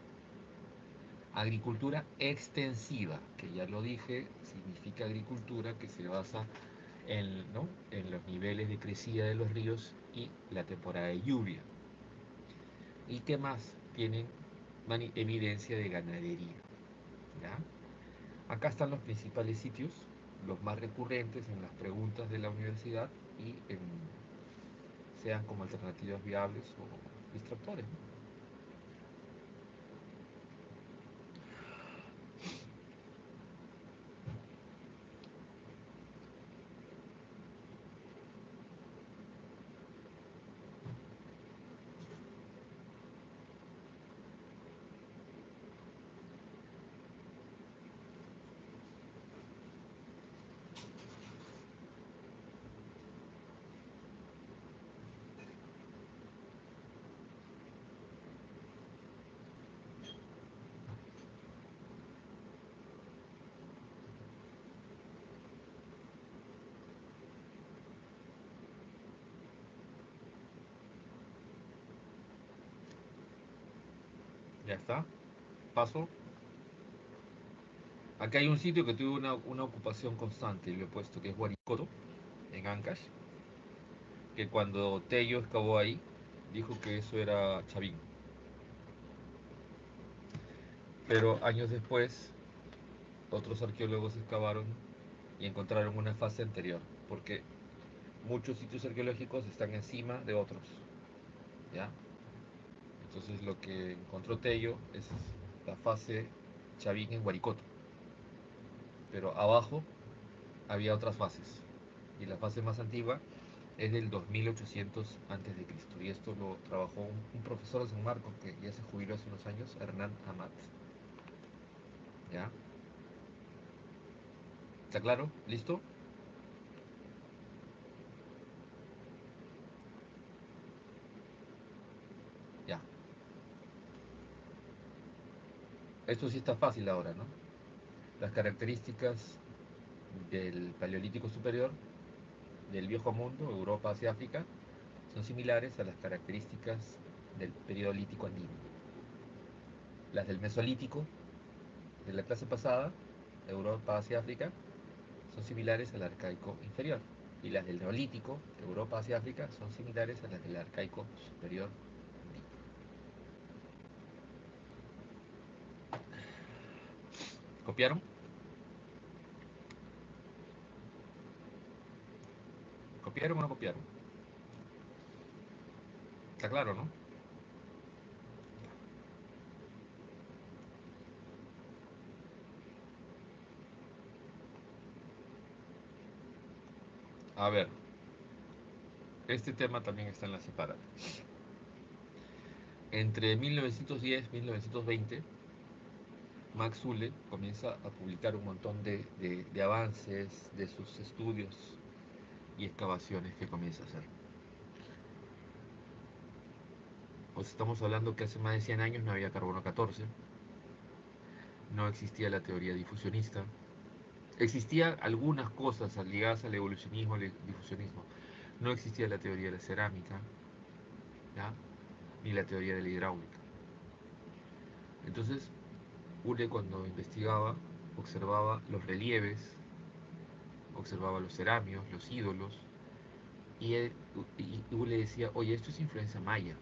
Speaker 1: Agricultura extensiva, que ya lo dije, significa agricultura que se basa ¿no? en los niveles de crecida de los ríos y la temporada de lluvia. ¿Y qué más? Tienen evidencia de ganadería. ¿Ya? Acá están los principales sitios, los más recurrentes en las preguntas de la universidad y sean como alternativas viables o distractores, ¿no? Ya está. Paso. Acá hay un sitio que tuvo una ocupación constante, y lo he puesto, que es Huaricoto, en Ancash, que cuando Tello excavó ahí, dijo que eso era Chavín. Pero años después, otros arqueólogos excavaron y encontraron una fase anterior, porque muchos sitios arqueológicos están encima de otros, ¿ya? Entonces lo que encontró Tello es la fase Chavín en Guaricoto, pero abajo había otras fases, y la fase más antigua es del 2800 antes de Cristo, y esto lo trabajó un profesor de San Marcos que ya se jubiló hace unos años, Hernán Amat, ¿ya? ¿Está claro? ¿Listo? Ya. Esto sí está fácil ahora, ¿no? Las características del Paleolítico Superior, del Viejo Mundo, Europa, Asia, África, son similares a las características del periodo lítico andino. Las del Mesolítico, de la clase pasada, Europa, Asia, África, son similares al arcaico inferior. Y las del Neolítico, Europa, Asia, África, son similares a las del arcaico superior andino. ¿Copiaron? ¿Copiaron o no copiaron? Está claro, ¿no? A ver, este tema también está en la separada. Entre 1910 y 1920, Max Zule comienza a publicar un montón de avances de sus estudios y excavaciones que comienza a hacer. Pues estamos hablando que hace más de 100 años no había carbono 14, no existía la teoría difusionista, existían algunas cosas ligadas al evolucionismo, al difusionismo, no existía la teoría de la cerámica, ¿ya? Ni la teoría de la hidráulica. Entonces, Ule cuando investigaba, observaba los relieves, observaba los ceramios, los ídolos, y Ule decía, oye, esto es influencia maya.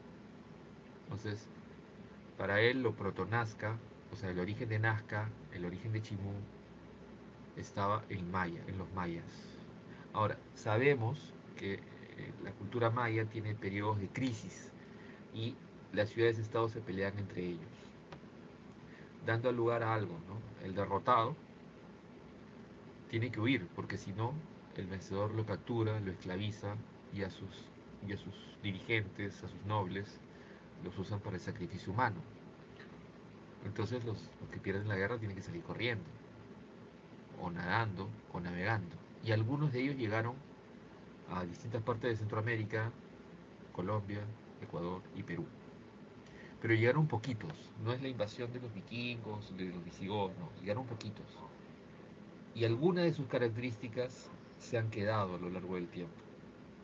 Speaker 1: Entonces, para él lo proto-nazca, o sea, el origen de Nazca, el origen de Chimú, estaba en maya, en los mayas. Ahora, sabemos que la cultura maya tiene periodos de crisis y las ciudades-estados se pelean entre ellos, dando lugar a algo, ¿no? El derrotado tiene que huir, porque si no, el vencedor lo captura, lo esclaviza y a sus dirigentes, a sus nobles, los usan para el sacrificio humano. Entonces los que pierden la guerra tienen que salir corriendo, o nadando, o navegando. Y algunos de ellos llegaron a distintas partes de Centroamérica, Colombia, Ecuador y Perú. Pero llegaron poquitos, no es la invasión de los vikingos, de los visigodos, no, llegaron poquitos. Y algunas de sus características se han quedado a lo largo del tiempo,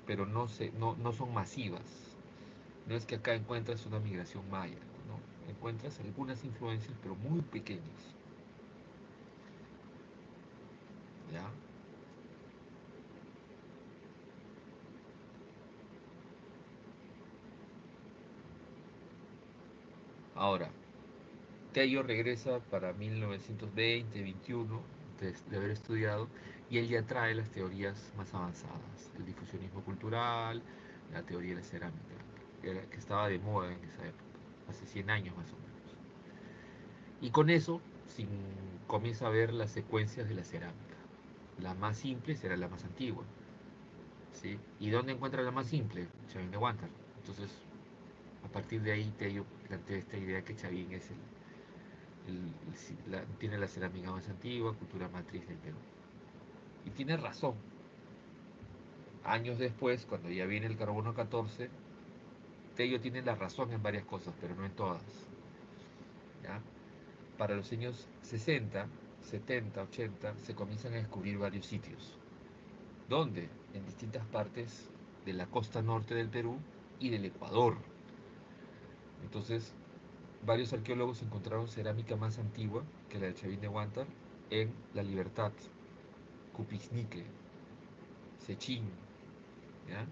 Speaker 1: pero no son masivas. No es que acá encuentras una migración maya, ¿no? Encuentras algunas influencias, pero muy pequeñas. ¿Ya? Ahora, Tello regresa para 1920-21 de haber estudiado y él ya trae las teorías más avanzadas, el difusionismo cultural, la teoría de la cerámica, que estaba de moda en esa época, hace 100 años más o menos. Y con eso comienza a ver las secuencias de la cerámica. La más simple será la más antigua, ¿sí? ¿Y dónde encuentra la más simple? Chavín de Huántar. Entonces, a partir de ahí Tello plantea esta idea que Chavín es tiene la cerámica más antigua, cultura matriz del Perú. Y tiene razón. Años después, cuando ya viene el carbono 14, Tello tiene la razón en varias cosas, pero no en todas. ¿Ya? Para los años 60, 70, 80, se comienzan a descubrir varios sitios. ¿Dónde? En distintas partes de la costa norte del Perú y del Ecuador. Entonces, varios arqueólogos encontraron cerámica más antigua que la de Chavín de Huántar en La Libertad, Cupixnique, Sechín, ¿ya?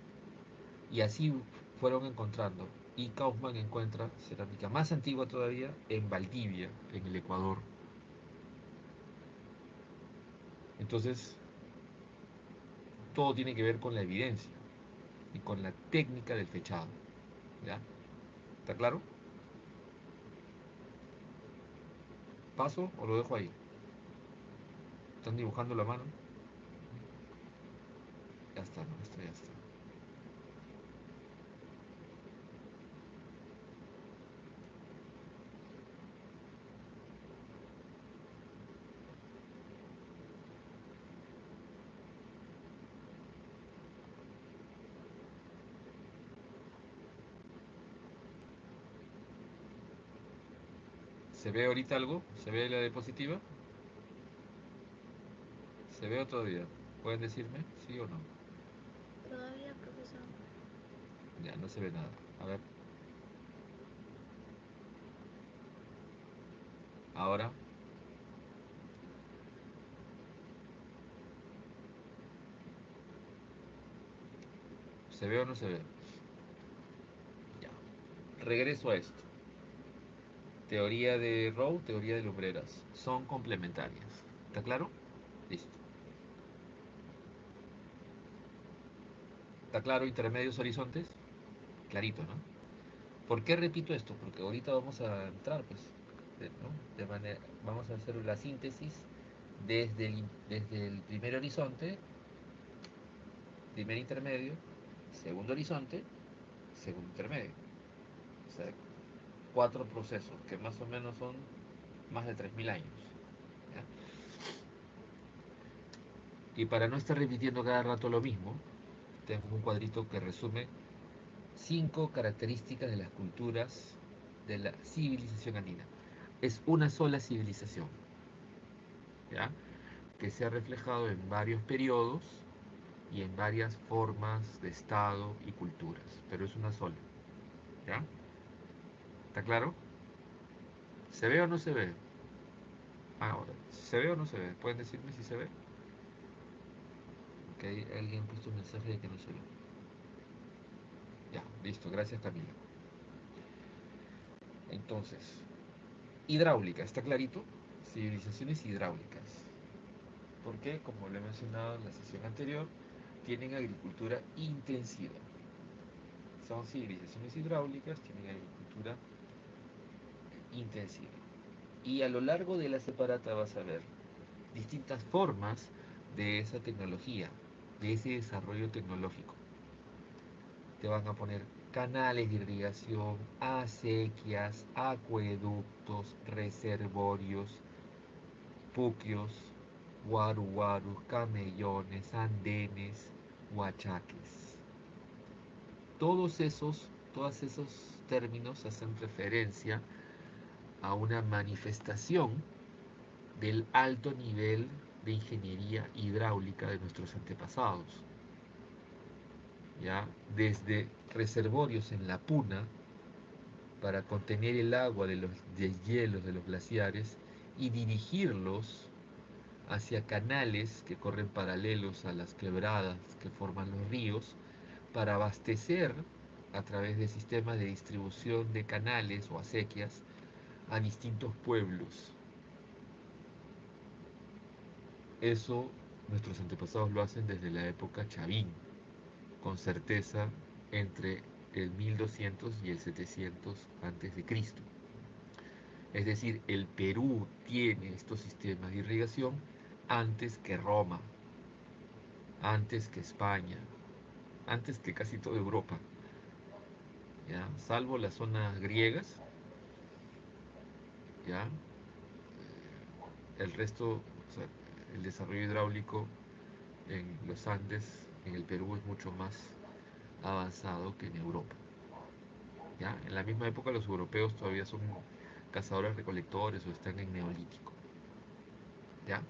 Speaker 1: Y así fueron encontrando. Y Kaufman encuentra cerámica más antigua todavía en Valdivia, en el Ecuador. Entonces, Todo tiene que ver con la evidencia y con la técnica del fechado. ¿Ya? ¿Está claro? ¿Paso o lo dejo ahí? ¿Están dibujando la mano? Ya está, no, esto ya está. ¿Se ve ahorita algo? ¿Se ve la diapositiva? ¿Se ve otro día? ¿Pueden decirme sí o no?
Speaker 2: Todavía, profesor.
Speaker 1: Ya, no se ve nada. A ver. Ahora. ¿Se ve o no se ve? Ya. Regreso a esto. Teoría de Rowe, teoría de lumbreras. Son complementarias. ¿Está claro? Listo. ¿Está claro intermedios horizontes? Clarito, ¿no? ¿Por qué repito esto? Porque ahorita vamos a entrar, pues, ¿no? Vamos a hacer la síntesis desde el primer horizonte, primer intermedio, segundo horizonte, segundo intermedio. O sea, 4 procesos que más o menos son más de 3000 años. ¿Ya? Y para no estar repitiendo cada rato lo mismo, tengo un cuadrito que resume 5 características de las culturas de la civilización andina. Es una sola civilización, ¿ya? Que se ha reflejado en varios periodos y en varias formas de Estado y culturas, pero es una sola, ¿ya? ¿Está claro? ¿Se ve o no se ve? Ahora, ¿se ve o no se ve? ¿Pueden decirme si se ve? Ok, alguien ha puesto un mensaje de que no se ve. Ya, listo, gracias Camila. Entonces, hidráulica, ¿está clarito? Civilizaciones hidráulicas. Porque, como lo he mencionado en la sesión anterior, tienen agricultura intensiva. Son civilizaciones hidráulicas, tienen agricultura intensiva. Y a lo largo de la separata vas a ver distintas formas de esa tecnología, de ese desarrollo tecnológico. Te van a poner canales de irrigación, acequias, acueductos, reservorios, puquios, guaruguarus, camellones, andenes, huachaques. Todos esos términos hacen referencia a una manifestación del alto nivel de ingeniería hidráulica de nuestros antepasados. ¿Ya? Desde reservorios en la puna para contener el agua de los deshielos de los glaciares y dirigirlos hacia canales que corren paralelos a las quebradas que forman los ríos para abastecer a través de sistemas de distribución de canales o acequias a distintos pueblos. Eso nuestros antepasados lo hacen desde la época Chavín, con certeza entre el 1200 y el 700 antes de Cristo. Es decir, el Perú tiene estos sistemas de irrigación antes que Roma, antes que España, antes que casi toda Europa, ¿ya? Salvo las zonas griegas, ¿ya? El resto, o sea, el desarrollo hidráulico en los Andes, en el Perú, es mucho más avanzado que en Europa, ¿ya? En la misma época los europeos todavía son cazadores recolectores o están en neolítico, ¿ya?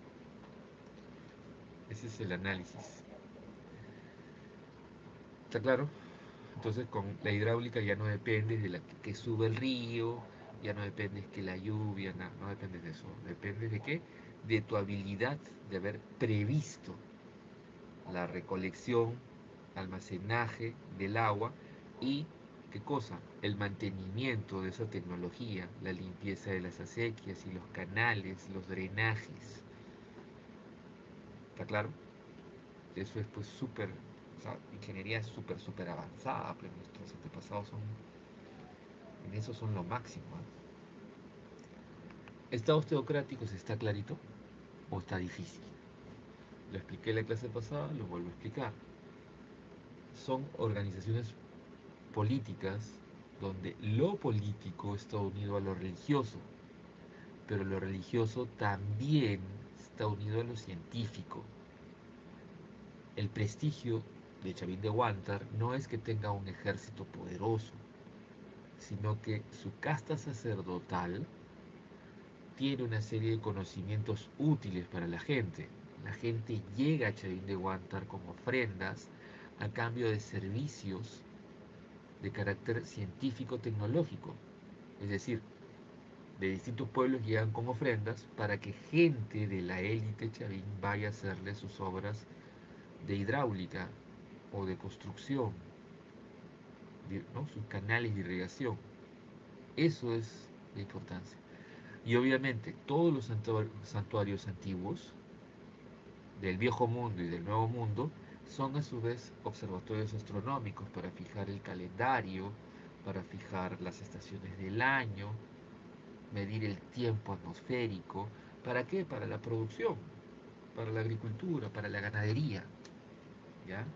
Speaker 1: Ese es el análisis. ¿Está claro? Entonces con la hidráulica ya no depende de que sube el río, ya no depende que la lluvia, no depende de eso. Depende de qué? De tu habilidad de haber previsto la recolección, almacenaje del agua y, ¿qué cosa? El mantenimiento de esa tecnología, la limpieza de las acequias y los canales, los drenajes. ¿Está claro? Eso es pues súper, o sea, ingeniería súper avanzada, pero nuestros antepasados son, en eso son lo máximo, ¿ah? ¿Estados teocráticos está clarito o está difícil? Lo expliqué en la clase pasada, lo vuelvo a explicar. Son organizaciones políticas donde lo político está unido a lo religioso, pero lo religioso también está unido a lo científico. El prestigio de Chavín de Huántar no es que tenga un ejército poderoso, sino que su casta sacerdotal tiene una serie de conocimientos útiles para la gente. La gente llega a Chavín de Huántar con ofrendas a cambio de servicios de carácter científico-tecnológico. Es decir, de distintos pueblos llegan con ofrendas para que gente de la élite chavín vaya a hacerle sus obras de hidráulica o de construcción, ¿no? Sus canales de irrigación. Eso es la importancia. Y obviamente todos los santuarios antiguos del viejo mundo y del nuevo mundo son a su vez observatorios astronómicos para fijar el calendario, para fijar las estaciones del año, medir el tiempo atmosférico. ¿Para qué? Para la producción, para la agricultura, para la ganadería, ¿ya?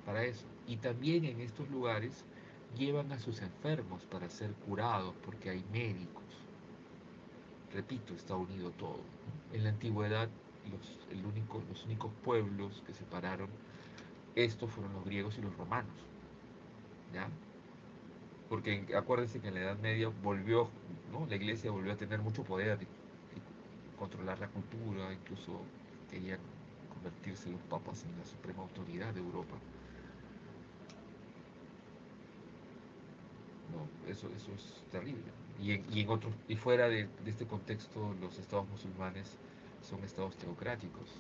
Speaker 1: Para eso. Y también en estos lugares llevan a sus enfermos para ser curados porque hay médicos. Repito, está unido todo, ¿no? En la antigüedad, los únicos pueblos que separaron estos fueron los griegos y los romanos, ¿ya? Porque acuérdense que en la Edad Media volvió, ¿no? La iglesia volvió a tener mucho poder y controlar la cultura, incluso querían convertirse los papas en la suprema autoridad de Europa. No, eso es terrible. En otros, y fuera de este contexto, los estados musulmanes son estados teocráticos.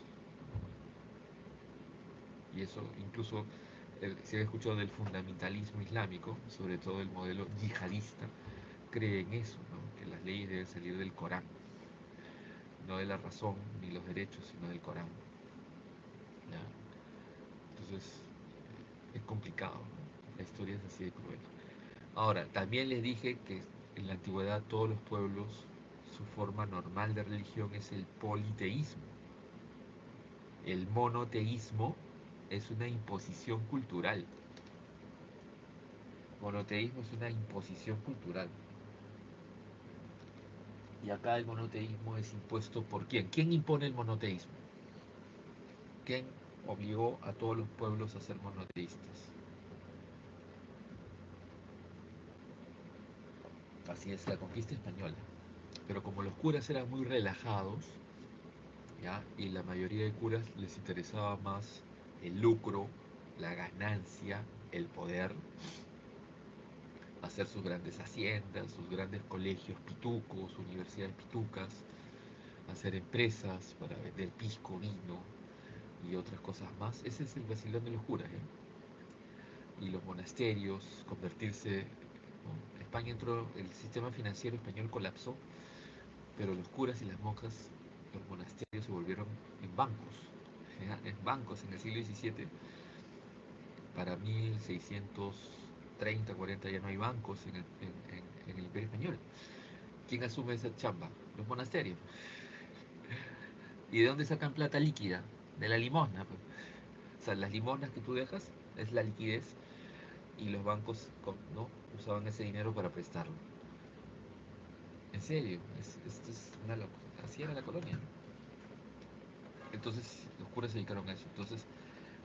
Speaker 1: Y eso incluso, se ha escuchado del fundamentalismo islámico, sobre todo el modelo yihadista, cree en eso, ¿no? Que las leyes deben salir del Corán, no de la razón ni los derechos, sino del Corán. ¿Ya? Entonces es complicado, ¿no? La historia es así de cruel. Ahora, también les dije que en la antigüedad todos los pueblos, su forma normal de religión es el politeísmo. El monoteísmo es una imposición cultural. Monoteísmo es una imposición cultural. Y acá el monoteísmo es impuesto por quién. ¿Quién impone el monoteísmo? ¿Quién obligó a todos los pueblos a ser monoteístas? Así es, la conquista española. Pero como los curas eran muy relajados, ¿ya? Y la mayoría de curas les interesaba más el lucro, la ganancia, el poder, hacer sus grandes haciendas, sus grandes colegios pitucos, universidades pitucas, hacer empresas para vender pisco, vino y otras cosas más. Ese es el vacilón de los curas, ¿eh? Y los monasterios, convertirse, ¿no? España entró, el sistema financiero español colapsó, pero los curas y las monjas, los monasterios se volvieron en bancos, ¿ya? En bancos en el siglo XVII. Para 1630, 40 ya no hay bancos en el Imperio Español. ¿Quién asume esa chamba? Los monasterios. ¿Y de dónde sacan plata líquida? De la limosna, pues. O sea, las limosnas que tú dejas es la liquidez y los bancos, ¿no? Usaban ese dinero para prestarlo. En serio, esto es una locura. Así era la colonia. Entonces los curas se dedicaron a eso. Entonces,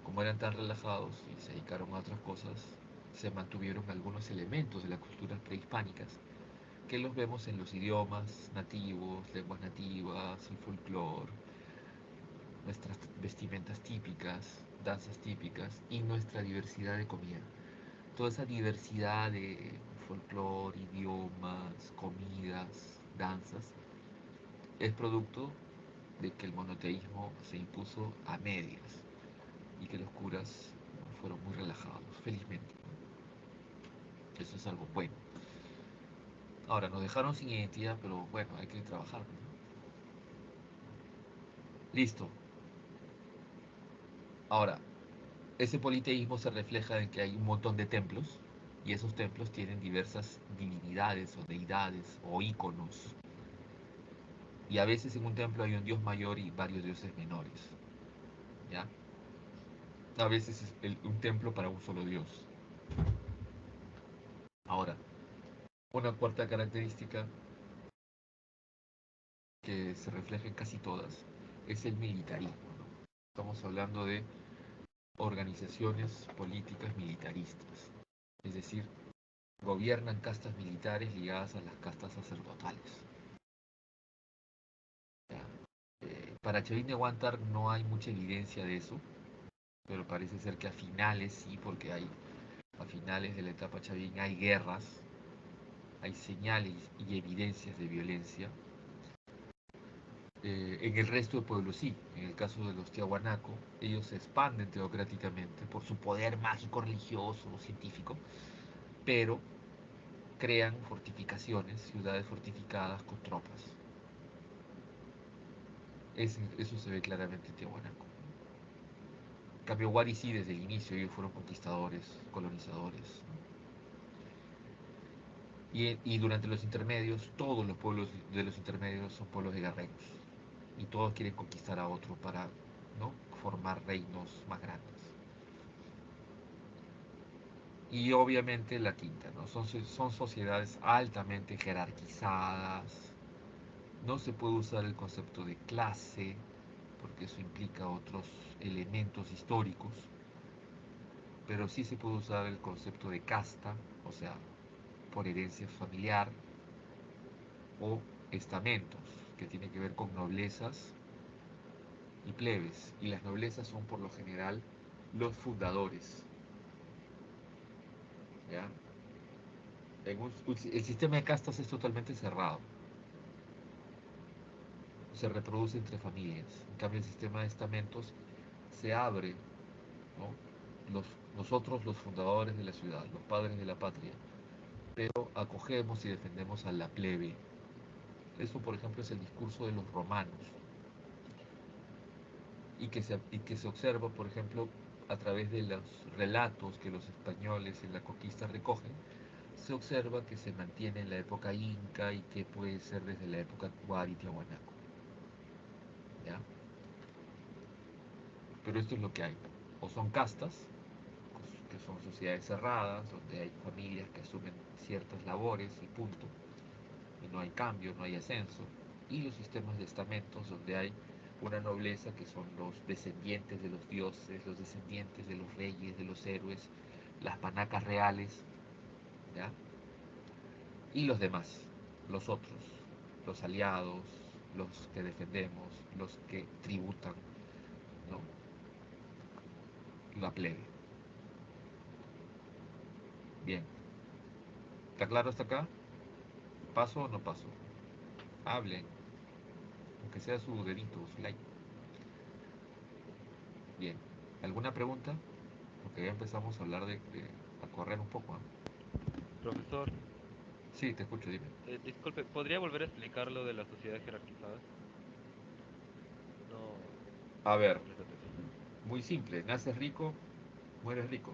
Speaker 1: como eran tan relajados y se dedicaron a otras cosas, se mantuvieron algunos elementos de las culturas prehispánicas que los vemos en los idiomas nativos, lenguas nativas, el folclore, nuestras vestimentas típicas, danzas típicas y nuestra diversidad de comida. Toda esa diversidad de folclore, idiomas, comidas, danzas, es producto de que el monoteísmo se impuso a medias y que los curas fueron muy relajados, felizmente. Eso es algo bueno. Ahora, nos dejaron sin identidad, pero bueno, hay que trabajar, ¿no? Listo. Ahora, ese politeísmo se refleja en que hay un montón de templos y esos templos tienen diversas divinidades o deidades o íconos. Y a veces en un templo hay un dios mayor y varios dioses menores. ¿Ya? A veces es un templo para un solo dios. Ahora, una cuarta característica que se refleja en casi todas es el militarismo, ¿no? Estamos hablando de organizaciones políticas militaristas, es decir, gobiernan castas militares ligadas a las castas sacerdotales. ¿Ya? Para Chavín de Huántar no hay mucha evidencia de eso, pero parece ser que a finales sí, porque a finales de la etapa Chavín hay guerras, hay señales y evidencias de violencia. En el resto del pueblo sí, en el caso de los Tiahuanaco, ellos se expanden teocráticamente por su poder mágico, religioso, científico, pero crean fortificaciones, ciudades fortificadas con tropas. Eso se ve claramente en Tiahuanaco. En cambio, Wari sí, desde el inicio ellos fueron conquistadores, colonizadores. Y durante los intermedios, todos los pueblos de los intermedios son pueblos de guerreros. Y todos quieren conquistar a otro para, ¿no?, formar reinos más grandes. Y obviamente la quinta, ¿no? Son sociedades altamente jerarquizadas. No se puede usar el concepto de clase, porque eso implica otros elementos históricos, pero sí se puede usar el concepto de casta, o sea, por herencia familiar, o estamentos, que tiene que ver con noblezas y plebes. Y las noblezas son por lo general los fundadores. ¿Ya? El sistema de castas es totalmente cerrado, se reproduce entre familias. En cambio, el sistema de estamentos se abre, ¿no? Nosotros, los fundadores de la ciudad, los padres de la patria, pero acogemos y defendemos a la plebe. Eso, por ejemplo, es el discurso de los romanos y que se observa, por ejemplo, a través de los relatos que los españoles en la conquista recogen, se observa que se mantiene en la época inca y que puede ser desde la época Tuari y Tiahuanaco. ¿Ya? Pero esto es lo que hay. O son castas, que son sociedades cerradas, donde hay familias que asumen ciertas labores y punto, y no hay cambio, no hay ascenso, y los sistemas de estamentos, donde hay una nobleza que son los descendientes de los dioses, los descendientes de los reyes, de los héroes, las panacas reales, ¿ya? Y los demás, los otros, los aliados, los que defendemos, los que tributan, ¿no? La plebe. Bien, ¿está claro hasta acá? ¿Paso o no paso? Hablen, aunque sea su dedito, su like. Bien, ¿alguna pregunta? Porque ya empezamos a hablar a correr un poco, ¿no?
Speaker 4: Profesor,
Speaker 1: Sí, te escucho, dime.
Speaker 4: disculpe, ¿podría volver a explicar lo de las sociedades jerarquizadas? No,
Speaker 1: A
Speaker 4: no
Speaker 1: ver,
Speaker 4: le presté atención.
Speaker 1: muy simple, naces rico, mueres rico.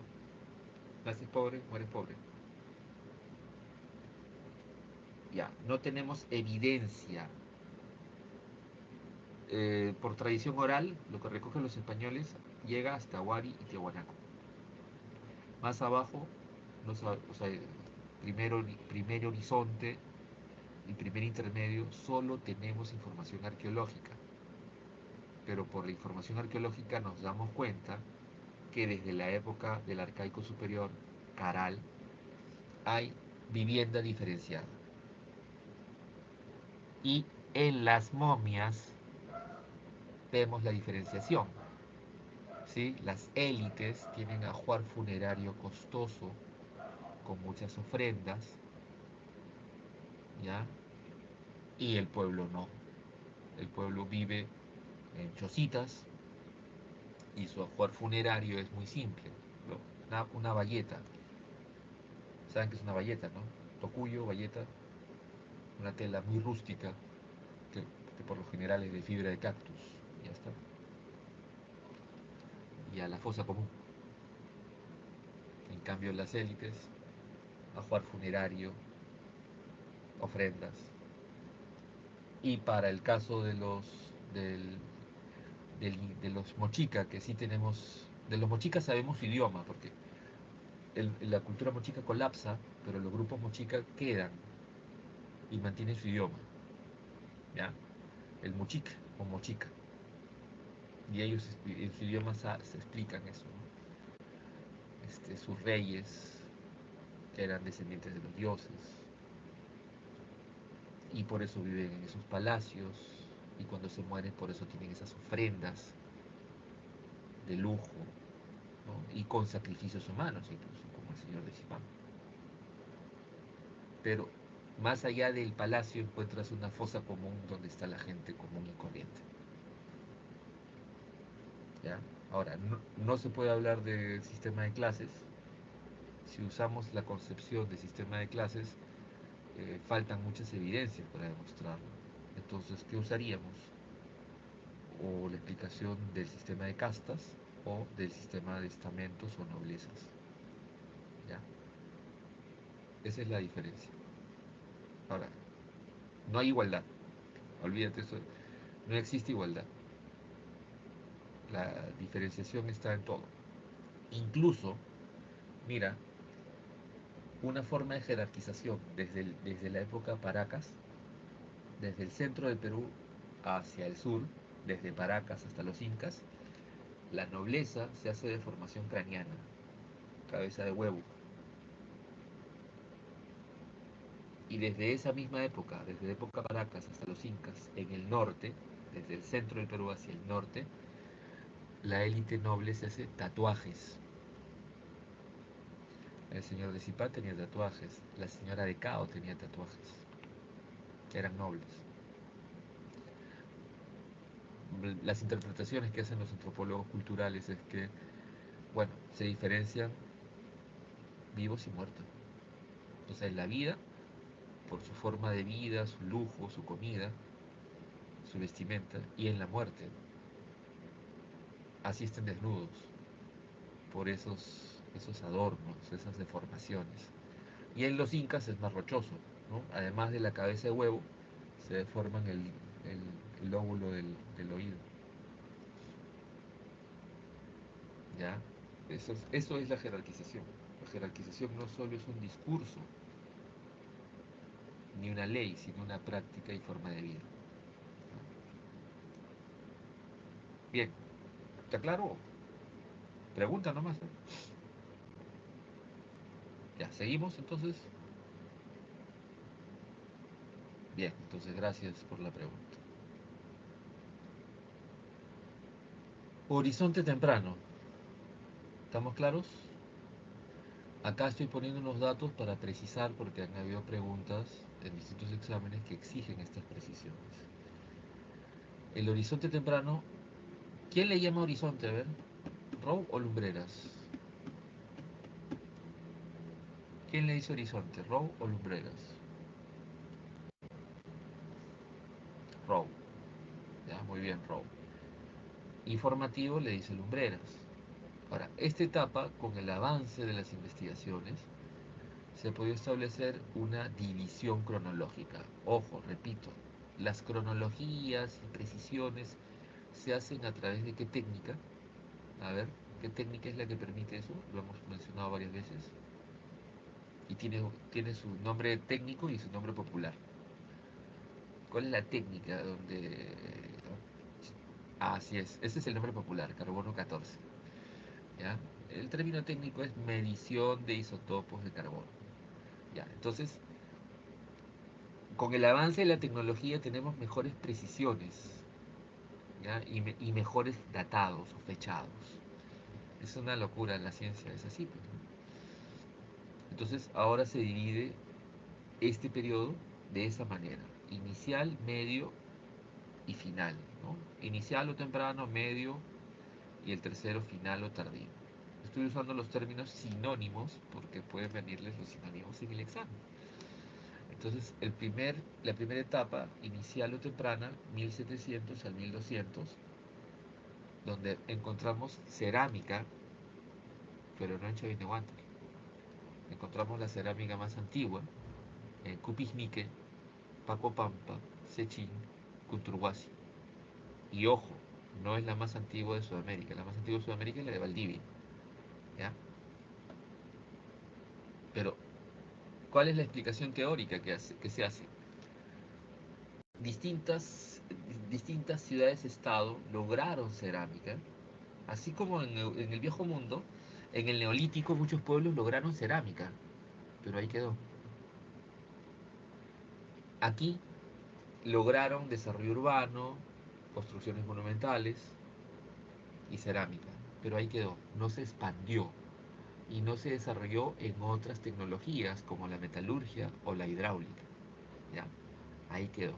Speaker 1: Naces pobre, mueres pobre. Ya, no tenemos evidencia. Por tradición oral, lo que recogen los españoles llega hasta Huari y Tiahuanaco. Más abajo, no o sea, primer horizonte y primer intermedio, solo tenemos información arqueológica. Pero por la información arqueológica nos damos cuenta que desde la época del Arcaico Superior, Caral, hay vivienda diferenciada. Y en las momias vemos la diferenciación. ¿Sí? Las élites tienen ajuar funerario costoso, con muchas ofrendas, ¿ya? Y el pueblo no. El pueblo vive en chocitas y su ajuar funerario es muy simple. Una bayeta. ¿Saben qué es una bayeta, no? Tocuyo, bayeta, una tela muy rústica que por lo general es de fibra de cactus. Ya está. y a la fosa común. En cambio, las élites, ajuar funerario, ofrendas. Y para el caso de de los mochica, que sí tenemos, de los mochicas sabemos su idioma, porque la cultura mochica colapsa, pero los grupos mochica quedan y mantienen su idioma, ¿ya? El mochica o mochica. Y ellos en su idioma se explican eso, ¿no? Sus reyes, que eran descendientes de los dioses, y por eso viven en esos palacios, y cuando se mueren por eso tienen esas ofrendas de lujo, ¿no? Y con sacrificios humanos incluso, como el señor de Zipán. Pero más allá del palacio encuentras una fosa común donde está la gente común y corriente. ¿Ya? Ahora, no se puede hablar de sistema de clases. Si usamos la concepción de sistema de clases, faltan muchas evidencias para demostrarlo. Entonces, ¿qué usaríamos? O la explicación del sistema de castas o del sistema de estamentos o noblezas. ¿Ya? Esa es la diferencia. Ahora, no hay igualdad. Olvídate eso. No existe igualdad. La diferenciación está en todo. Incluso, mira, una forma de jerarquización desde la época Paracas, desde el centro del Perú hacia el sur, desde Paracas hasta los Incas, la nobleza se hace de formación craneana, cabeza de huevo. Y desde esa misma época, desde la época Paracas hasta los Incas, en el norte, desde el centro del Perú hacia el norte, la élite noble se hace tatuajes. El señor de Zipá tenía tatuajes, la señora de Cao tenía tatuajes, que eran nobles. Las interpretaciones que hacen los antropólogos culturales es que, bueno, se diferencian vivos y muertos. Entonces, en la vida, por su forma de vida, su lujo, su comida, su vestimenta, y en la muerte, así estén desnudos, por esos adornos, esas deformaciones. Y en los incas es más rochoso, ¿no? Además de la cabeza de huevo, se deforman el lóbulo del oído. ¿Ya? Eso es la jerarquización. La jerarquización no solo es un discurso, ni una ley, sino una práctica y forma de vida. Bien, ¿está claro? Pregunta nomás, ¿eh? Ya, seguimos entonces. Bien, entonces gracias por la pregunta. Horizonte temprano. ¿Estamos claros? Acá estoy poniendo unos datos para precisar porque han habido preguntas en distintos exámenes que exigen estas precisiones. El horizonte temprano, ¿quién le llama horizonte? A ver, ¿Row o Lumbreras? ¿Quién le dice horizonte, Row o Lumbreras? Row. Ya, muy bien, Row. Informativo le dice Lumbreras. Ahora, esta etapa, con el avance de las investigaciones, se puede establecer una división cronológica. Ojo, repito, las cronologías y precisiones se hacen a través de qué técnica. A ver, ¿qué técnica es la que permite eso? Lo hemos mencionado varias veces. Y tiene su nombre técnico y su nombre popular. ¿Cuál es la técnica donde... Así es, ese es el nombre popular, carbono 14. ¿Ya? El término técnico es medición de isótopos de carbono. ¿Ya? Entonces, con el avance de la tecnología tenemos mejores precisiones, ¿ya? Y mejores datados o fechados. Es una locura la ciencia, es así, pues, ¿no? Entonces, ahora se divide este periodo de esa manera: inicial, medio y final, ¿no? Inicial o temprano, medio, y el tercero final o tardío. Estoy usando los términos sinónimos porque pueden venirles los sinónimos en el examen. Entonces, la primera etapa, inicial o temprana, 1700 al 1200, donde encontramos cerámica, pero no en Chavíndehuántar. Encontramos la cerámica más antigua en Cupijnique, Pacopampa, Sechín, Cunturhuasi. Y ojo, no es la más antigua de Sudamérica. La más antigua de Sudamérica es la de Valdivia. ¿Ya? Pero, ¿cuál es la explicación teórica que se hace? Distintas, distintas ciudades-estado lograron cerámica, así como en el viejo mundo, en el neolítico muchos pueblos lograron cerámica, pero ahí quedó. Aquí lograron desarrollo urbano, construcciones monumentales y cerámica, pero ahí quedó, no se expandió y no se desarrolló en otras tecnologías como la metalurgia o la hidráulica. ¿Ya? Ahí quedó.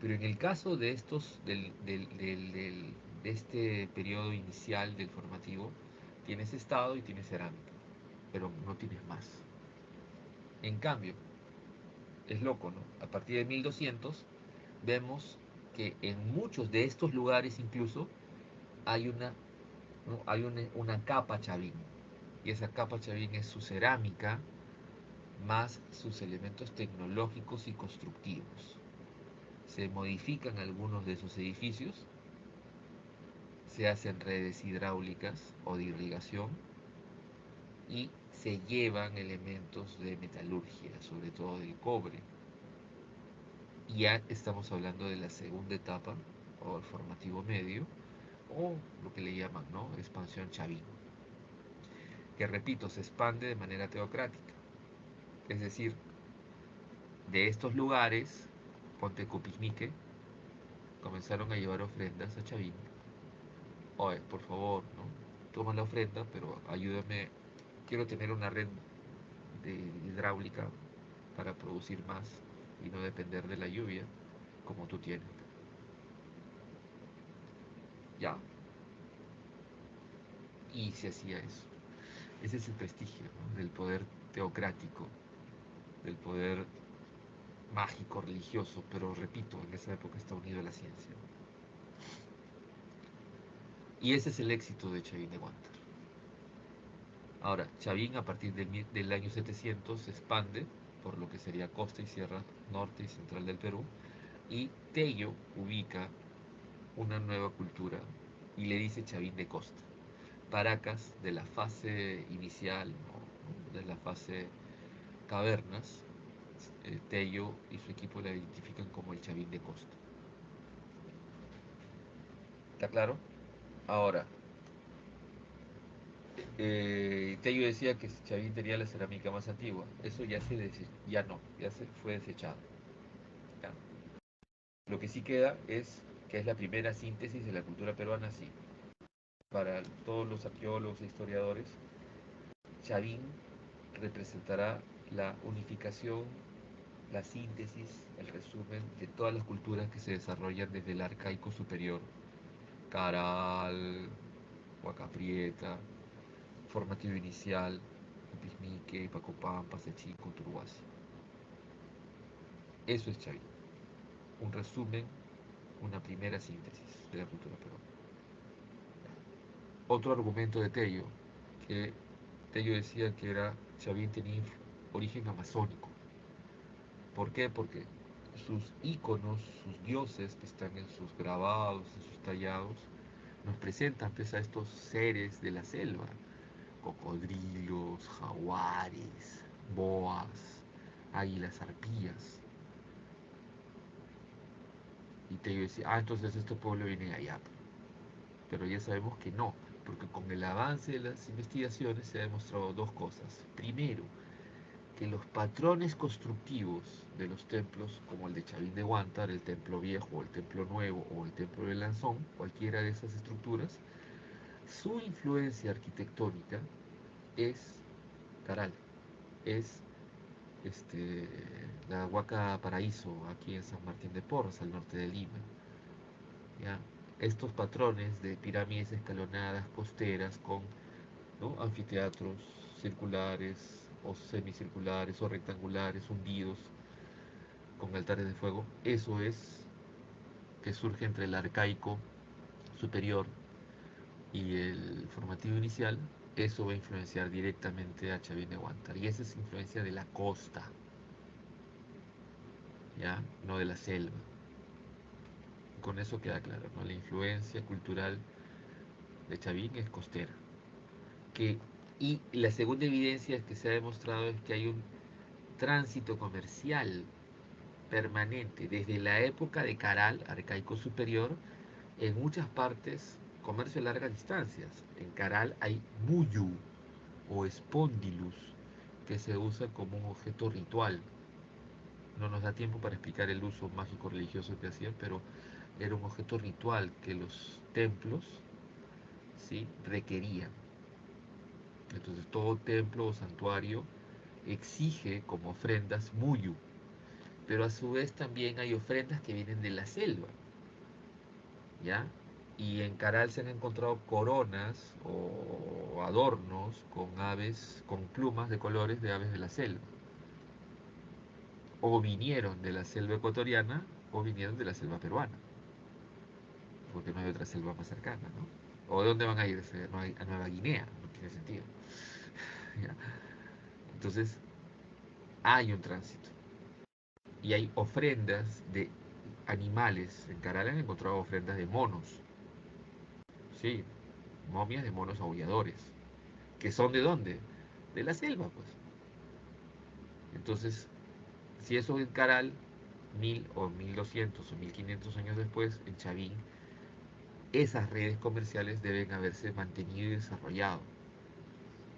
Speaker 1: Pero en el caso de estos, de este periodo inicial del formativo, tienes estado y tienes cerámica, pero no tienes más. En cambio, es loco, ¿no? A partir de 1200 vemos que en muchos de estos lugares incluso hay ¿no? Hay una capa chavín. Y esa capa chavín es su cerámica más sus elementos tecnológicos y constructivos. Se modifican algunos de esos edificios, se hacen redes hidráulicas o de irrigación y se llevan elementos de metalurgia, sobre todo del cobre. Y ya estamos hablando de la segunda etapa o el formativo medio o lo que le llaman, ¿no? Expansión chavín, que repito, se expande de manera teocrática. Es decir, de estos lugares, ponte Cupijnique, comenzaron a llevar ofrendas a Chavín. Oye, por favor, ¿no? Toma la ofrenda, pero ayúdame, quiero tener una red de hidráulica para producir más y no depender de la lluvia como tú tienes. Ya. Y se hacía eso. Ese es el prestigio, ¿no? Del poder teocrático, del poder mágico, religioso, pero repito, en esa época está unido a la ciencia. Y ese es el éxito de Chavín de Huántar. Ahora, Chavín a partir del año 700 se expande por lo que sería costa y sierra norte y central del Perú, y Tello ubica una nueva cultura y le dice Chavín de costa. Paracas, de la fase inicial, ¿no? De la fase cavernas, Tello y su equipo la identifican como el Chavín de costa. ¿Está claro? Ahora, Tello decía que Chavín tenía la cerámica más antigua. Eso ya no, ya se fue desechado. ¿Ya? Lo que sí queda es que es la primera síntesis de la cultura peruana, sí. Para todos los arqueólogos e historiadores, Chavín representará la unificación, la síntesis, el resumen de todas las culturas que se desarrollan desde el arcaico superior. Caral, Huacaprieta, formativo inicial, Pizmique, Pacopampa, Sechín, Coturhuasi. Eso es Chavín. Un resumen, una primera síntesis de la cultura peruana. Otro argumento de Tello, que Tello decía que Chavín tenía origen amazónico. ¿Por qué? Porque sus íconos, sus dioses que están en sus grabados, en sus tallados, nos presentan pues, a estos seres de la selva, cocodrilos, jaguares, boas, águilas arpías. Y Tello decía, entonces este pueblo viene de allá. Pero ya sabemos que no, porque con el avance de las investigaciones se ha demostrado dos cosas. Primero, que los patrones constructivos de los templos, como el de Chavín de Huántar, el templo viejo, o el templo nuevo, o el templo de Lanzón, cualquiera de esas estructuras, su influencia arquitectónica es Caral, es la Huaca Paraíso, aquí en San Martín de Porres, al norte de Lima. ¿Ya? Estos patrones de pirámides escalonadas costeras con, ¿no? Anfiteatros circulares o semicirculares o rectangulares hundidos con altares de fuego, eso es que surge entre el arcaico superior y el formativo inicial, eso va a influenciar directamente a Chavín de Huántar. Y esa es influencia de la costa, ¿ya? No de la selva. Con eso queda claro, ¿no? La influencia cultural de Chavín es costera. Que, y la segunda evidencia que se ha demostrado es que hay un tránsito comercial permanente desde la época de Caral, arcaico superior, en muchas partes, comercio a largas distancias. En Caral hay muyu o espondilus, que se usa como un objeto ritual. No nos da tiempo para explicar el uso mágico religioso que hacían, pero era un objeto ritual que los templos, ¿sí?, requerían. Entonces todo templo o santuario exige como ofrendas muyu, pero a su vez también hay ofrendas que vienen de la selva, ¿ya? Y en Caral se han encontrado coronas o adornos con aves, con plumas de colores de aves de la selva. O vinieron de la selva ecuatoriana o vinieron de la selva peruana, porque no hay otra selva más cercana, ¿no? ¿O de dónde van a irse? No hay, a Nueva Guinea, no tiene sentido. ¿Ya? Entonces, hay un tránsito. Y hay ofrendas de animales. En Caral han encontrado ofrendas de monos. Sí, momias de monos aulladores. ¿Que son de dónde? De la selva, pues. Entonces, si eso en Caral, 1000 o 1200 o 1500 años después, en Chavín, esas redes comerciales deben haberse mantenido y desarrollado.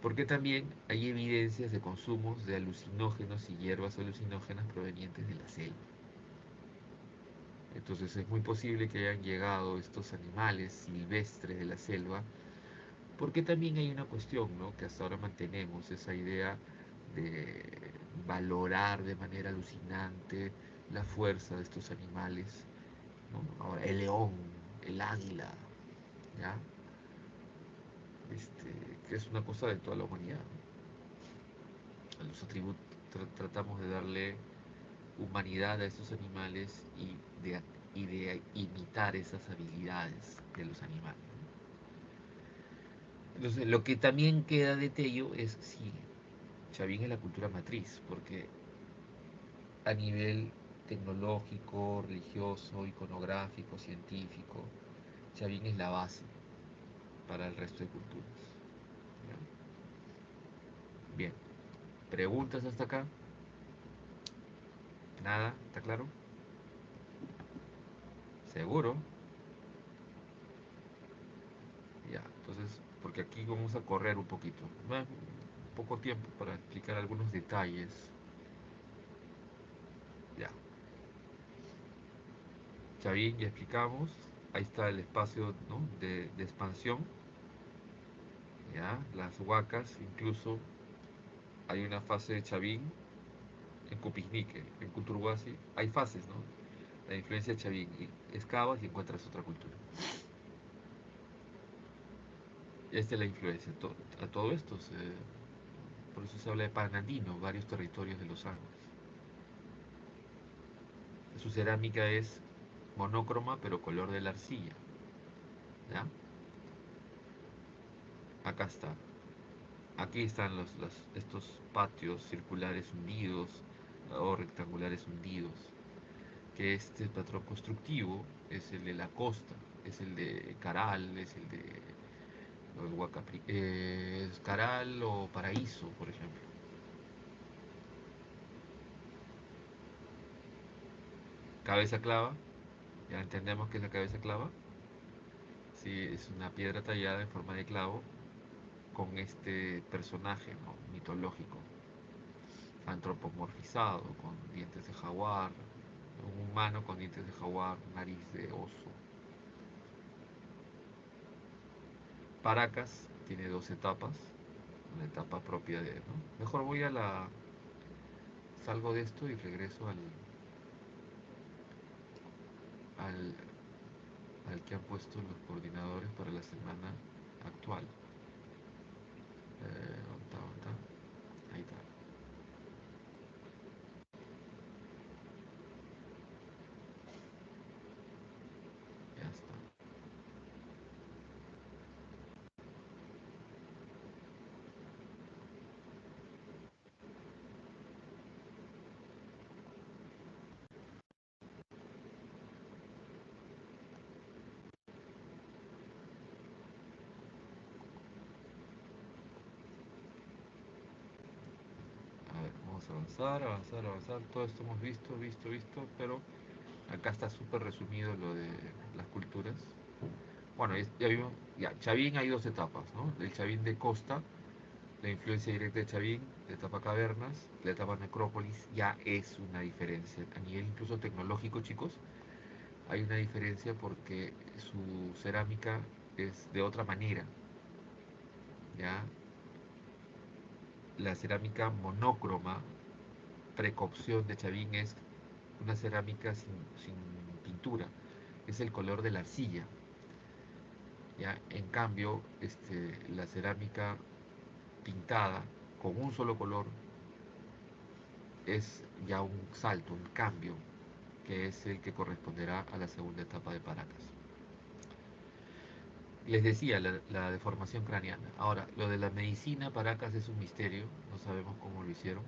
Speaker 1: Porque también hay evidencias de consumos de alucinógenos y hierbas alucinógenas provenientes de la selva. Entonces es muy posible que hayan llegado estos animales silvestres de la selva, porque también hay una cuestión, ¿no?, que hasta ahora mantenemos, esa idea de valorar de manera alucinante la fuerza de estos animales, ¿no? Ahora, el león, el águila, ¿ya? Que es una cosa de toda la humanidad, ¿no? A los atributos tratamos de darle humanidad a estos animales y de imitar esas habilidades de los animales. Entonces, lo que también queda de Tello es si Chavín es la cultura matriz, porque a nivel tecnológico, religioso, iconográfico, científico, Chavín es la base para el resto de culturas. ¿Ya? Bien, ¿preguntas hasta acá? ¿Nada? ¿Está claro? ¿Seguro? Ya, entonces, porque aquí vamos a correr un poquito. Poco tiempo para explicar algunos detalles. Ya, Chavín ya explicamos. Ahí está el espacio, ¿no?, de expansión. Ya, las huacas, incluso hay una fase de Chavín en Cupignique, en Culturhuasi. Hay fases, ¿no? La influencia de Chavín. Y excavas y encuentras otra cultura. Esta es la influencia. A todo esto, por eso se habla de panandino, varios territorios de los Andes. Su cerámica es monócroma, pero color de la arcilla. ¿Ya? Acá está. Aquí están estos patios circulares hundidos o rectangulares hundidos. Que este patrón constructivo es el de la costa, es el de Caral, es el de Huacapri, es Caral o Paraíso, por ejemplo. Cabeza clava, ya entendemos que es la cabeza clava. Sí, es una piedra tallada en forma de clavo con este personaje, ¿no?, mitológico, antropomorfizado, con dientes de jaguar, un humano con dientes de jaguar, nariz de oso. Paracas tiene dos etapas, una etapa propia de, ¿no? Mejor voy a la... Salgo de esto y regreso al, al que han puesto los coordinadores para la semana actual. ¿Dónde está? ¿Dónde está? Ahí está. Ya está. avanzar, todo esto hemos visto, pero acá está súper resumido lo de las culturas. Bueno, ya vimos, ya, Chavín hay dos etapas, ¿no? El Chavín de costa, la influencia directa de Chavín, la etapa cavernas, la etapa necrópolis, ya es una diferencia. A nivel incluso tecnológico, chicos, hay una diferencia porque su cerámica es de otra manera, ¿ya? La cerámica monócroma, precocción de Chavín, es una cerámica sin pintura, es el color de la arcilla, ¿ya? En cambio, la cerámica pintada con un solo color es ya un salto, un cambio, que es el que corresponderá a la segunda etapa de Paracas. Les decía, la deformación craneana. Ahora, lo de la medicina Paracas es un misterio, no sabemos cómo lo hicieron,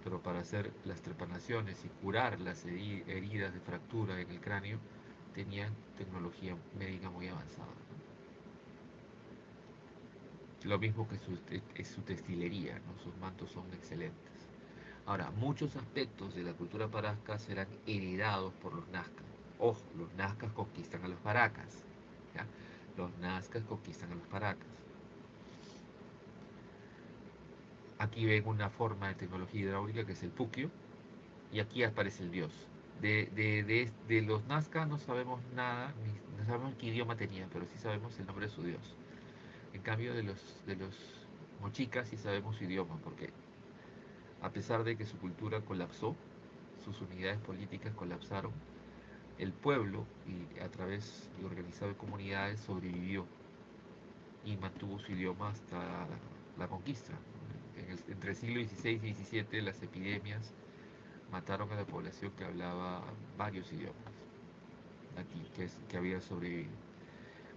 Speaker 1: pero para hacer las trepanaciones y curar las heridas de fractura en el cráneo, tenían tecnología médica muy avanzada. Lo mismo que su textilería, ¿no? Sus mantos son excelentes. Ahora, muchos aspectos de la cultura paracas serán heredados por los nazcas. Ojo, los nazcas conquistan a los paracas, ¿ya? Los nazcas conquistan a los paracas. Aquí ven una forma de tecnología hidráulica que es el puquio, y aquí aparece el dios. De los nazcas no sabemos nada, no sabemos qué idioma tenían, pero sí sabemos el nombre de su dios. En cambio, de los mochicas sí sabemos su idioma, porque a pesar de que su cultura colapsó, sus unidades políticas colapsaron, el pueblo, y a través de organizado comunidades, sobrevivió y mantuvo su idioma hasta la conquista. Entre el siglo XVI y XVII las epidemias mataron a la población que hablaba varios idiomas aquí, que había sobrevivido.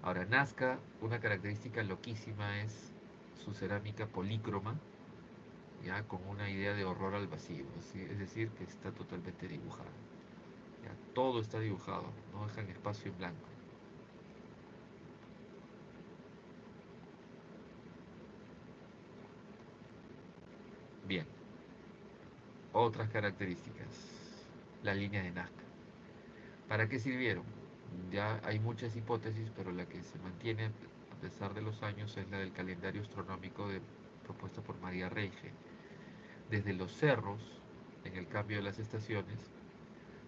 Speaker 1: Ahora, Nazca, una característica loquísima es su cerámica polícroma, ya con una idea de horror al vacío, es decir, que está totalmente dibujada. Ya, todo está dibujado, no dejan espacio en blanco. Bien, otras características. La línea de Nazca. ¿Para qué sirvieron? Ya hay muchas hipótesis, pero la que se mantiene a pesar de los años es la del calendario astronómico propuesto por María Reige. Desde los cerros, en el cambio de las estaciones,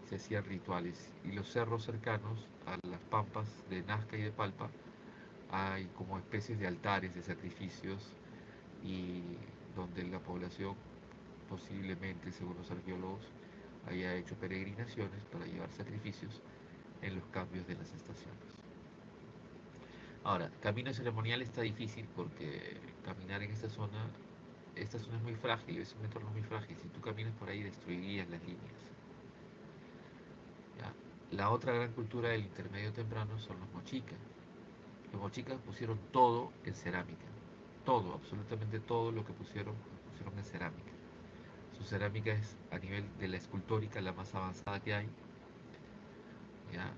Speaker 1: se hacían rituales, y los cerros cercanos a las pampas de Nazca y de Palpa hay como especies de altares, de sacrificios, y donde la población posiblemente, según los arqueólogos, haya hecho peregrinaciones para llevar sacrificios en los cambios de las estaciones. Ahora, camino ceremonial está difícil porque caminar en esta zona es muy frágil, es un entorno muy frágil. Si tú caminas por ahí, destruirías las líneas. ¿Ya? La otra gran cultura del intermedio temprano son los mochicas. Los mochicas pusieron todo en cerámica. Todo, absolutamente todo lo que pusieron en cerámica. Su cerámica es, a nivel de la escultórica, la más avanzada que hay. ¿Ya?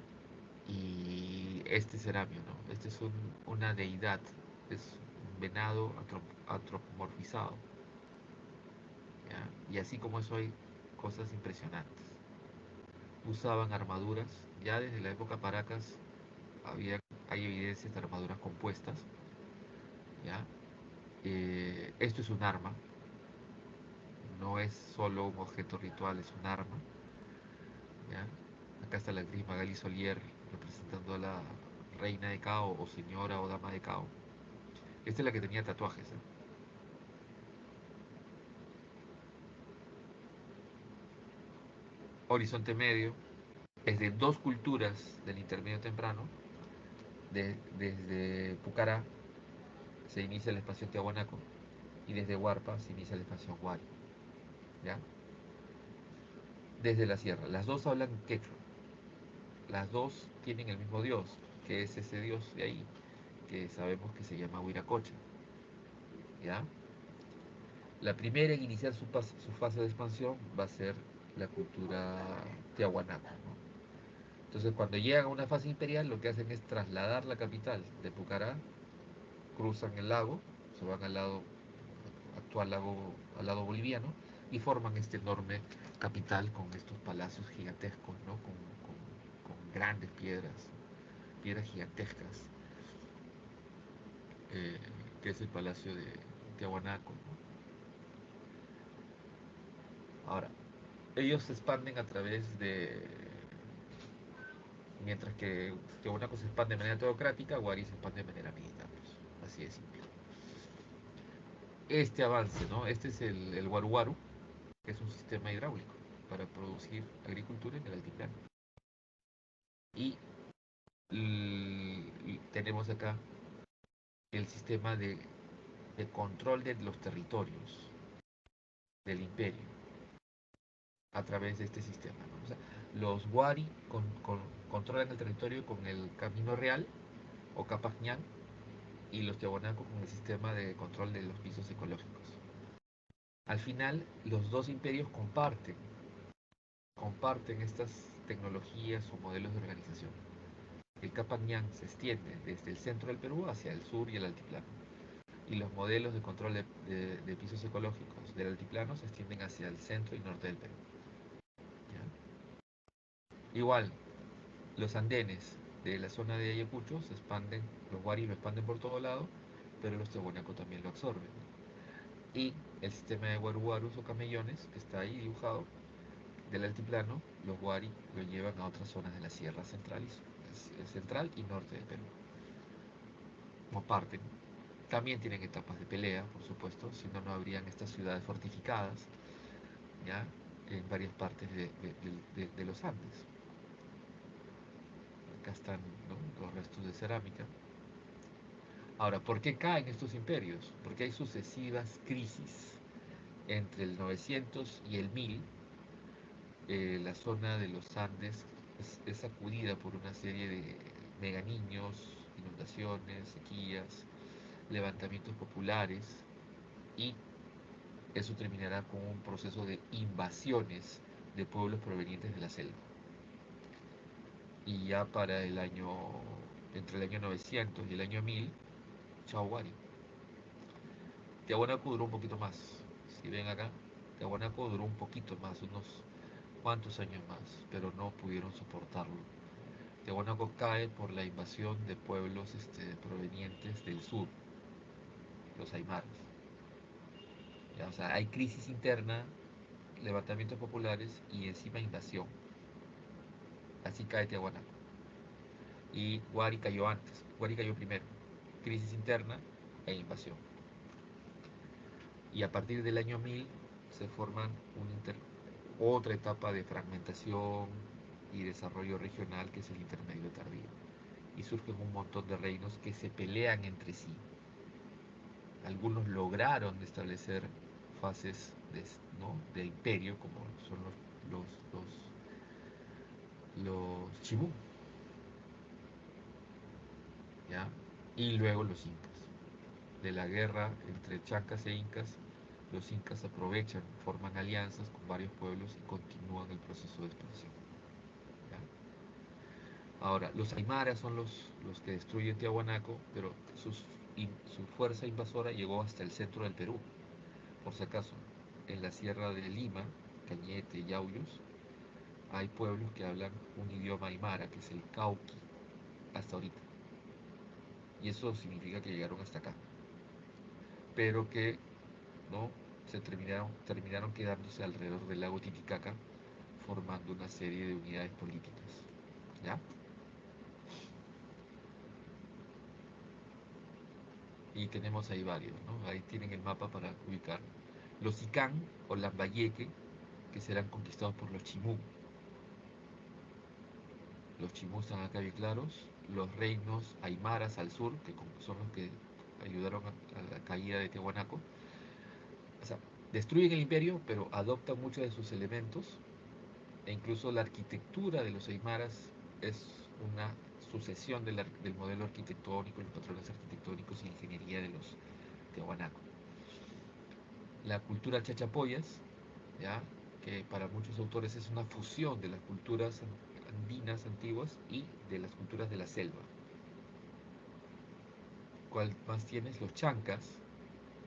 Speaker 1: Y este ceramio, ¿no? Este es una deidad, es un venado antropomorfizado, ¿ya? Y así como eso hay cosas impresionantes. Usaban armaduras, ya desde la época Paracas hay evidencias de armaduras compuestas, ¿ya? Esto es un arma, no es solo un objeto ritual, es un arma, ¿ya? Acá está la actriz Magali Solier representando a la reina de Cao, o señora o dama de Cao. Esta es la que tenía tatuajes, ¿eh? Horizonte Medio es de dos culturas del intermedio temprano. Desde Pucará se inicia la expansión Tiahuanaco, y desde Huarpa se inicia la expansión Huari, ¿ya? Desde la sierra. Las dos hablan quechua. Las dos tienen el mismo dios, que es ese dios de ahí, que sabemos que se llama Huiracocha, ¿ya? La primera en iniciar su fase de expansión va a ser la cultura Tiahuanaco, ¿no? Entonces, cuando llegan a una fase imperial, lo que hacen es trasladar la capital de Pucará, cruzan el lago, se van al lado actual, al lado boliviano, y forman este enorme capital con estos palacios gigantescos, ¿no? Con grandes piedras gigantescas, eh, que es el palacio de Tiahuanaco, ¿no? Ahora, ellos se expanden a través de, mientras que Tiahuanaco se expande de manera teocrática, Huari se expande de manera militar, pues, así de simple. Este avance, ¿no? Este es el Waru Waru, que es un sistema hidráulico para producir agricultura en el altiplano. Y tenemos acá el sistema de control de los territorios del imperio a través de este sistema, ¿no? O sea, los Wari controlan el territorio con el Camino Real o Capac Ñan, y los Tiahuanaco con el sistema de control de los pisos ecológicos. Al final, los dos imperios comparten estas tecnologías o modelos de organización. El Capac Ñan se extiende desde el centro del Perú hacia el sur y el altiplano, y los modelos de control de pisos ecológicos del altiplano se extienden hacia el centro y norte del Perú. ¿Ya? Igual, los andenes de la zona de Ayacucho se expanden, los Wari lo expanden por todo lado, pero los Tiahuanaco también lo absorben. Y el sistema de Waru-Warus o camellones, que está ahí dibujado, del altiplano, los Wari lo llevan a otras zonas de la Sierra Central y norte del Perú. Como parten. También tienen etapas de pelea, por supuesto, si no, no habrían estas ciudades fortificadas, ¿ya? En varias partes de los Andes. Acá están, ¿no?, los restos de cerámica. Ahora, ¿por qué caen estos imperios? Porque hay sucesivas crisis. Entre el 900 y el 1000, la zona de los Andes es sacudida por una serie de meganiños, inundaciones, sequías, levantamientos populares, y eso terminará con un proceso de invasiones de pueblos provenientes de la selva. Y ya para entre el año 900 y el año 1000, chao Wari. Tiahuanaco duró un poquito más. Si ven acá, Tiahuanaco duró un poquito más, unos cuantos años más, pero no pudieron soportarlo. Tiahuanaco cae por la invasión de pueblos provenientes del sur, los aymaras. ¿Ya? O sea, hay crisis interna, levantamientos populares y encima invasión. Así cae Tiahuanaco. Y Huari cayó antes, Huari cayó primero. Crisis interna e invasión. Y a partir del año 1000 se forman otra etapa de fragmentación y desarrollo regional, que es el intermedio tardío. Y surgen un montón de reinos que se pelean entre sí. Algunos lograron establecer fases ¿no?, de imperio, como son los Chimú, ¿ya? Y luego los incas. De la guerra entre chancas e incas, los incas aprovechan, forman alianzas con varios pueblos y continúan el proceso de expansión. ¿Ya? Ahora, los aymaras son los que destruyen Tiahuanaco, pero su fuerza invasora llegó hasta el centro del Perú. Por si acaso, en la sierra de Lima, Cañete y Yauyos, hay pueblos que hablan un idioma aymara, que es el cauqui, hasta ahorita. Y eso significa que llegaron hasta acá. Pero que no terminaron quedándose alrededor del lago Titicaca, formando una serie de unidades políticas. ¿Ya? Y tenemos ahí varios, ¿no? Ahí tienen el mapa para ubicar. Los Icán o Lambayeque, que serán conquistados por los Chimú. Los Chimú están acá bien claros. Los reinos aymaras al sur, que son los que ayudaron a la caída de Tiahuanaco. O sea, destruyen el imperio, pero adoptan muchos de sus elementos, e incluso la arquitectura de los aymaras es una sucesión del modelo arquitectónico, los patrones arquitectónicos y ingeniería de los Tiahuanaco. La cultura chachapoyas, ¿ya?, que para muchos autores es una fusión de las culturas andinas antiguas y de las culturas de la selva. ¿Cuál más tienes? Los chancas,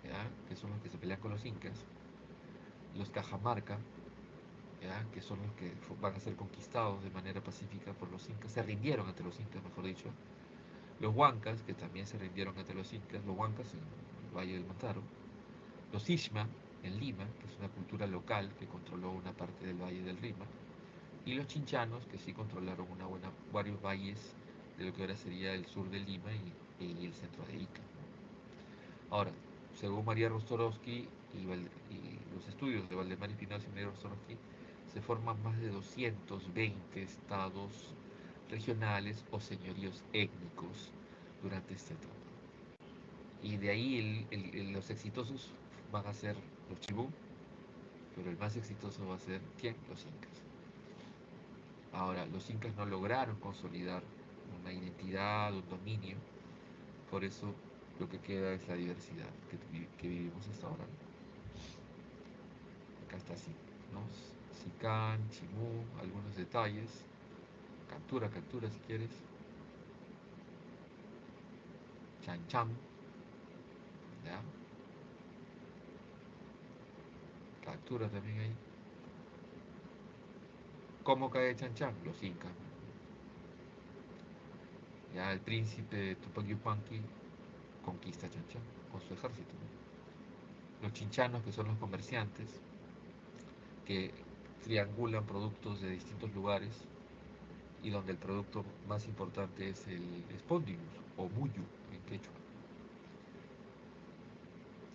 Speaker 1: ¿ya?, que son los que se pelean con los incas. los Cajamarca, ¿ya? Que son los que van a ser conquistados de manera pacífica por los incas, se rindieron ante los incas, mejor dicho. Los Huancas, que también se rindieron ante los incas, los Huancas en el Valle del Mantaro. Los Ishma, en Lima, que es una cultura local que controló una parte del Valle del Rima. Y los Chinchanos, que sí controlaron varios valles de lo que ahora sería el sur de Lima y el centro de Ica. Ahora, según María Rostorowski y los estudios de Valdemar Espinosa y María Rostorowski, se forman más de 220 estados regionales o señoríos étnicos durante esta etapa. Y de ahí los exitosos van a ser los Chibú, pero el más exitoso va a ser ¿quién? Los incas. Ahora, los incas no lograron consolidar una identidad, un dominio, por eso lo que queda es la diversidad que vivimos hasta ahora. Acá está así, ¿no? Sicán, Chimú, algunos detalles. Captura si quieres. Chan Chan, ¿ya? Captura también ahí. ¿Cómo cae Chan Chan? Los incas. Ya el príncipe Tupac Yupanqui conquista Chan Chan con su ejército. Los chinchanos, que son los comerciantes, que triangulan productos de distintos lugares y donde el producto más importante es el Spondylus o Muyu en quechua.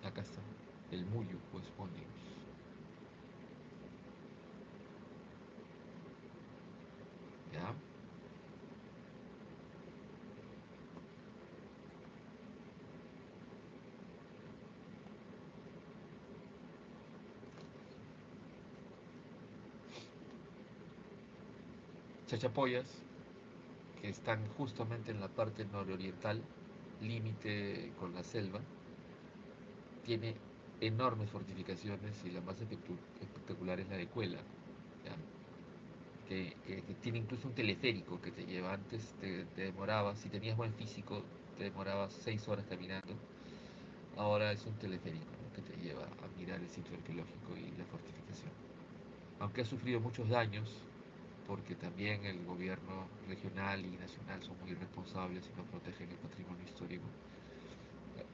Speaker 1: Acá está, el Muyu o Spondylus. ¿Ya? Chachapoyas, que están justamente en la parte nororiental, límite con la selva, tiene enormes fortificaciones y la más espectacular es la de Cuela, ¿ya? Que tiene incluso un teleférico que te lleva. Antes te demorabas, si tenías buen físico, te demorabas 6 horas caminando. Ahora es un teleférico, ¿no? Que te lleva a mirar el sitio arqueológico y la fortificación. Aunque ha sufrido muchos daños, porque también el gobierno regional y nacional son muy irresponsables y no protegen el patrimonio histórico.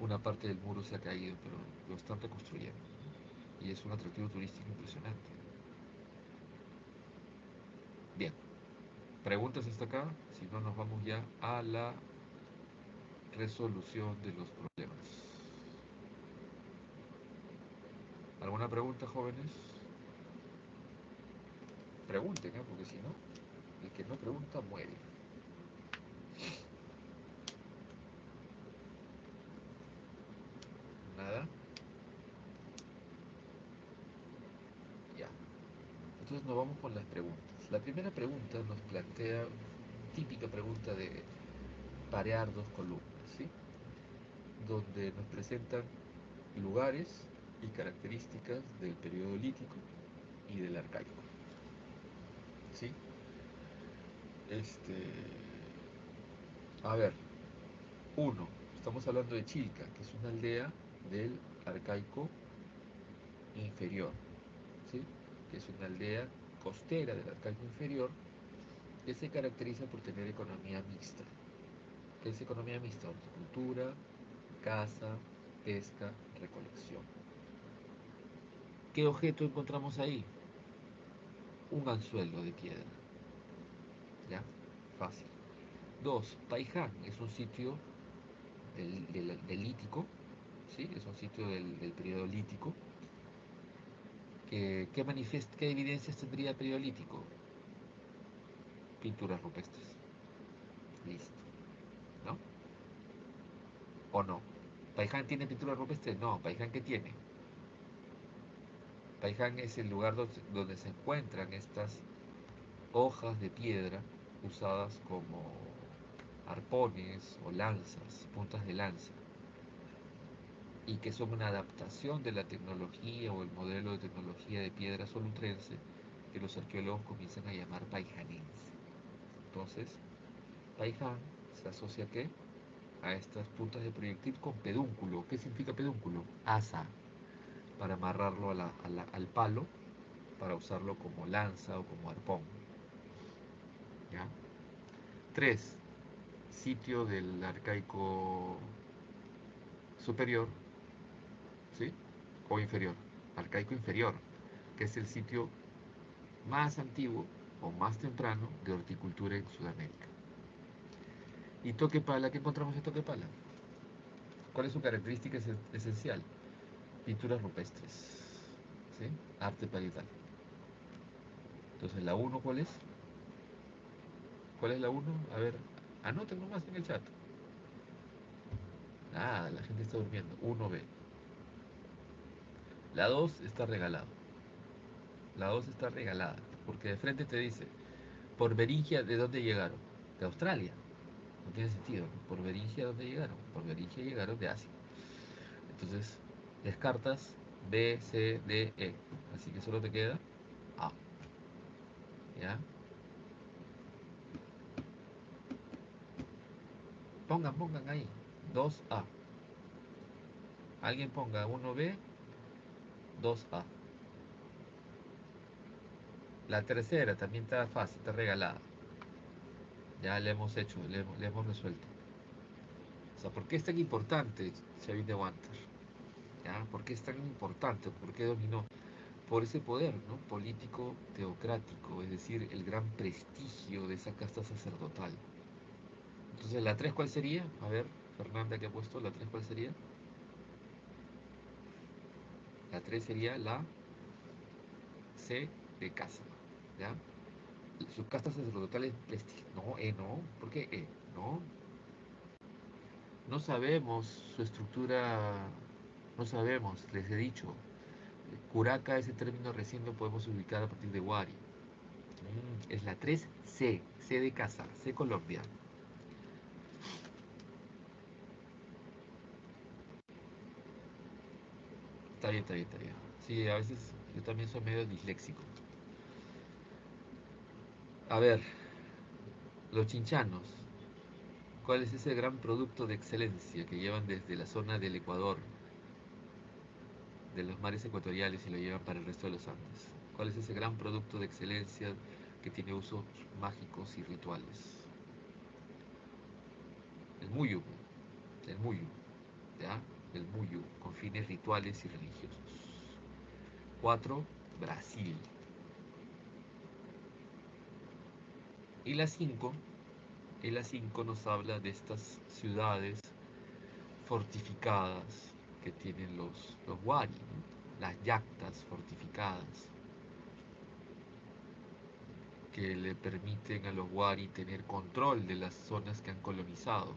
Speaker 1: Una parte del muro se ha caído, pero lo están reconstruyendo. Y es un atractivo turístico impresionante. Bien, preguntas hasta acá, si no nos vamos ya a la resolución de los problemas. ¿Alguna pregunta, jóvenes? Pregunten, porque si no, el que no pregunta muere. Nada. Ya. Entonces nos vamos con las preguntas. La primera pregunta nos plantea, típica pregunta de parear dos columnas, ¿sí? Donde nos presentan lugares y características del periodo lítico y del arcaico, ¿sí? A ver, uno, estamos hablando de Chilca, que es una aldea del arcaico inferior, ¿sí? Que es una aldea costera del arcaico inferior que se caracteriza por tener economía mixta. ¿Qué es economía mixta? Horticultura, caza, pesca, recolección. ¿Qué objeto encontramos ahí? Un anzuelo de piedra. ¿Ya? Fácil. Dos, Paiján es un sitio del lítico, ¿sí? Es un sitio del periodo lítico. ¿Qué evidencias tendría el periodo lítico? Pinturas rupestres. Listo. ¿No? ¿O no? ¿Paiján tiene pinturas rupestres? No. ¿Paiján qué tiene? Paiján es el lugar donde se encuentran estas hojas de piedra usadas como arpones o lanzas, puntas de lanza, y que son una adaptación de la tecnología o el modelo de tecnología de piedra solutrense que los arqueólogos comienzan a llamar paijanense. Entonces, Paiján se asocia ¿a qué? A estas puntas de proyectil con pedúnculo. ¿Qué significa pedúnculo? Asa. para amarrarlo al palo, para usarlo como lanza o como arpón. ¿Ya? 3. Sitio del arcaico superior, ¿sí? O inferior. Arcaico inferior, que es el sitio más antiguo o más temprano de horticultura en Sudamérica. ¿Y toquepala? ¿Qué encontramos en toquepala? ¿Cuál es su característica esencial? Pinturas rupestres, ¿sí? Arte parietal. Entonces, ¿la 1 cuál es? ¿Cuál es la 1? A ver, anoten nomás en el chat. Ah, la gente está durmiendo. 1B. La 2 está regalada. La 2 está regalada. Porque de frente te dice, por Beringia, ¿de dónde llegaron? De Australia. No tiene sentido, ¿no? Por Beringia, ¿dónde llegaron? Por Beringia llegaron de Asia. Entonces, descartas B, C, D, E. Así que solo te queda A. ¿Ya? Pongan ahí. 2A. Alguien ponga 1B, 2A. La tercera también está fácil, está regalada. Ya le hemos hecho, le hemos resuelto. O sea, ¿por qué es tan importante Xavier de Wanter? ¿Ya? ¿Por qué es tan importante? ¿Por qué dominó? Por ese poder, ¿no? Político teocrático, es decir, el gran prestigio de esa casta sacerdotal. Entonces, ¿la 3 cuál sería? A ver, Fernanda, ¿qué ha puesto? ¿La 3 cuál sería? La 3 sería la C de casa, ¿ya? Sus castas sacerdotales prestigio. No, no. ¿Por qué No. No sabemos su estructura, no sabemos, les he dicho. Curaca, ese término recién lo podemos ubicar a partir de Wari. Es la 3C, C de casa, C Colombia. Está bien, está bien, está bien. Sí, a veces yo también soy medio disléxico. A ver, los chinchanos. ¿Cuál es ese gran producto de excelencia que llevan desde la zona del Ecuador, de los mares ecuatoriales y lo llevan para el resto de los Andes? ¿Cuál es ese gran producto de excelencia que tiene usos mágicos y rituales? El muyu, el muyu, ¿ya? El muyu, con fines rituales y religiosos. 4. Brasil. Y la 5, nos habla de estas ciudades fortificadas que tienen los wari, ¿no? Las yactas fortificadas que le permiten a los wari tener control de las zonas que han colonizado.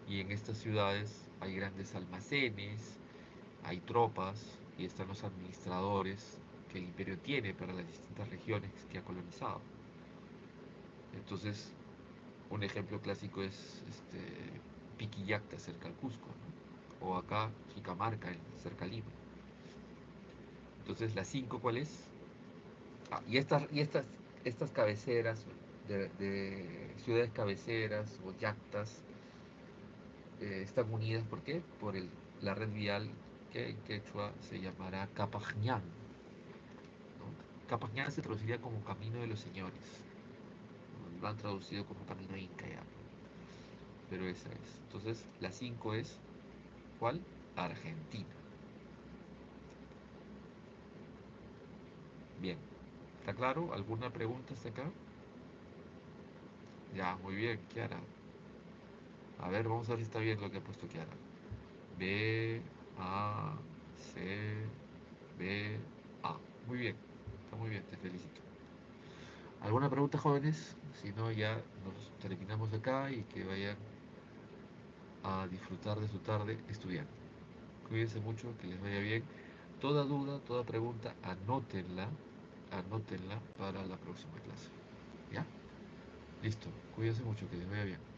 Speaker 1: Y en estas ciudades hay grandes almacenes, hay tropas y están los administradores que el imperio tiene para las distintas regiones que ha colonizado. Entonces, un ejemplo clásico es Piquillacta, cerca al Cusco, ¿no? O acá Chicamarca, cerca a Lima. Entonces, la 5, ¿cuál es? Y estas cabeceras de ciudades cabeceras o yactas están unidas, ¿por qué? Por la red vial que en quechua se llamará Capajñán, ¿no? Capajñán se traduciría como Camino de los Señores, ¿no? Lo han traducido como Camino Inca ya, pero esa es. Entonces, la 5 es, ¿cuál? Argentina. Bien, ¿está claro? ¿Alguna pregunta hasta acá? Ya, muy bien, Kiara. A ver, vamos a ver si está bien lo que ha puesto Kiara. B, A, C, B, A. Muy bien, está muy bien, te felicito. ¿Alguna pregunta, jóvenes? Si no, ya nos terminamos acá y que vayan a disfrutar de su tarde estudiando. Cuídense mucho, que les vaya bien. Toda duda, toda pregunta, anótenla para la próxima clase. ¿Ya? Listo. Cuídense mucho, que les vaya bien.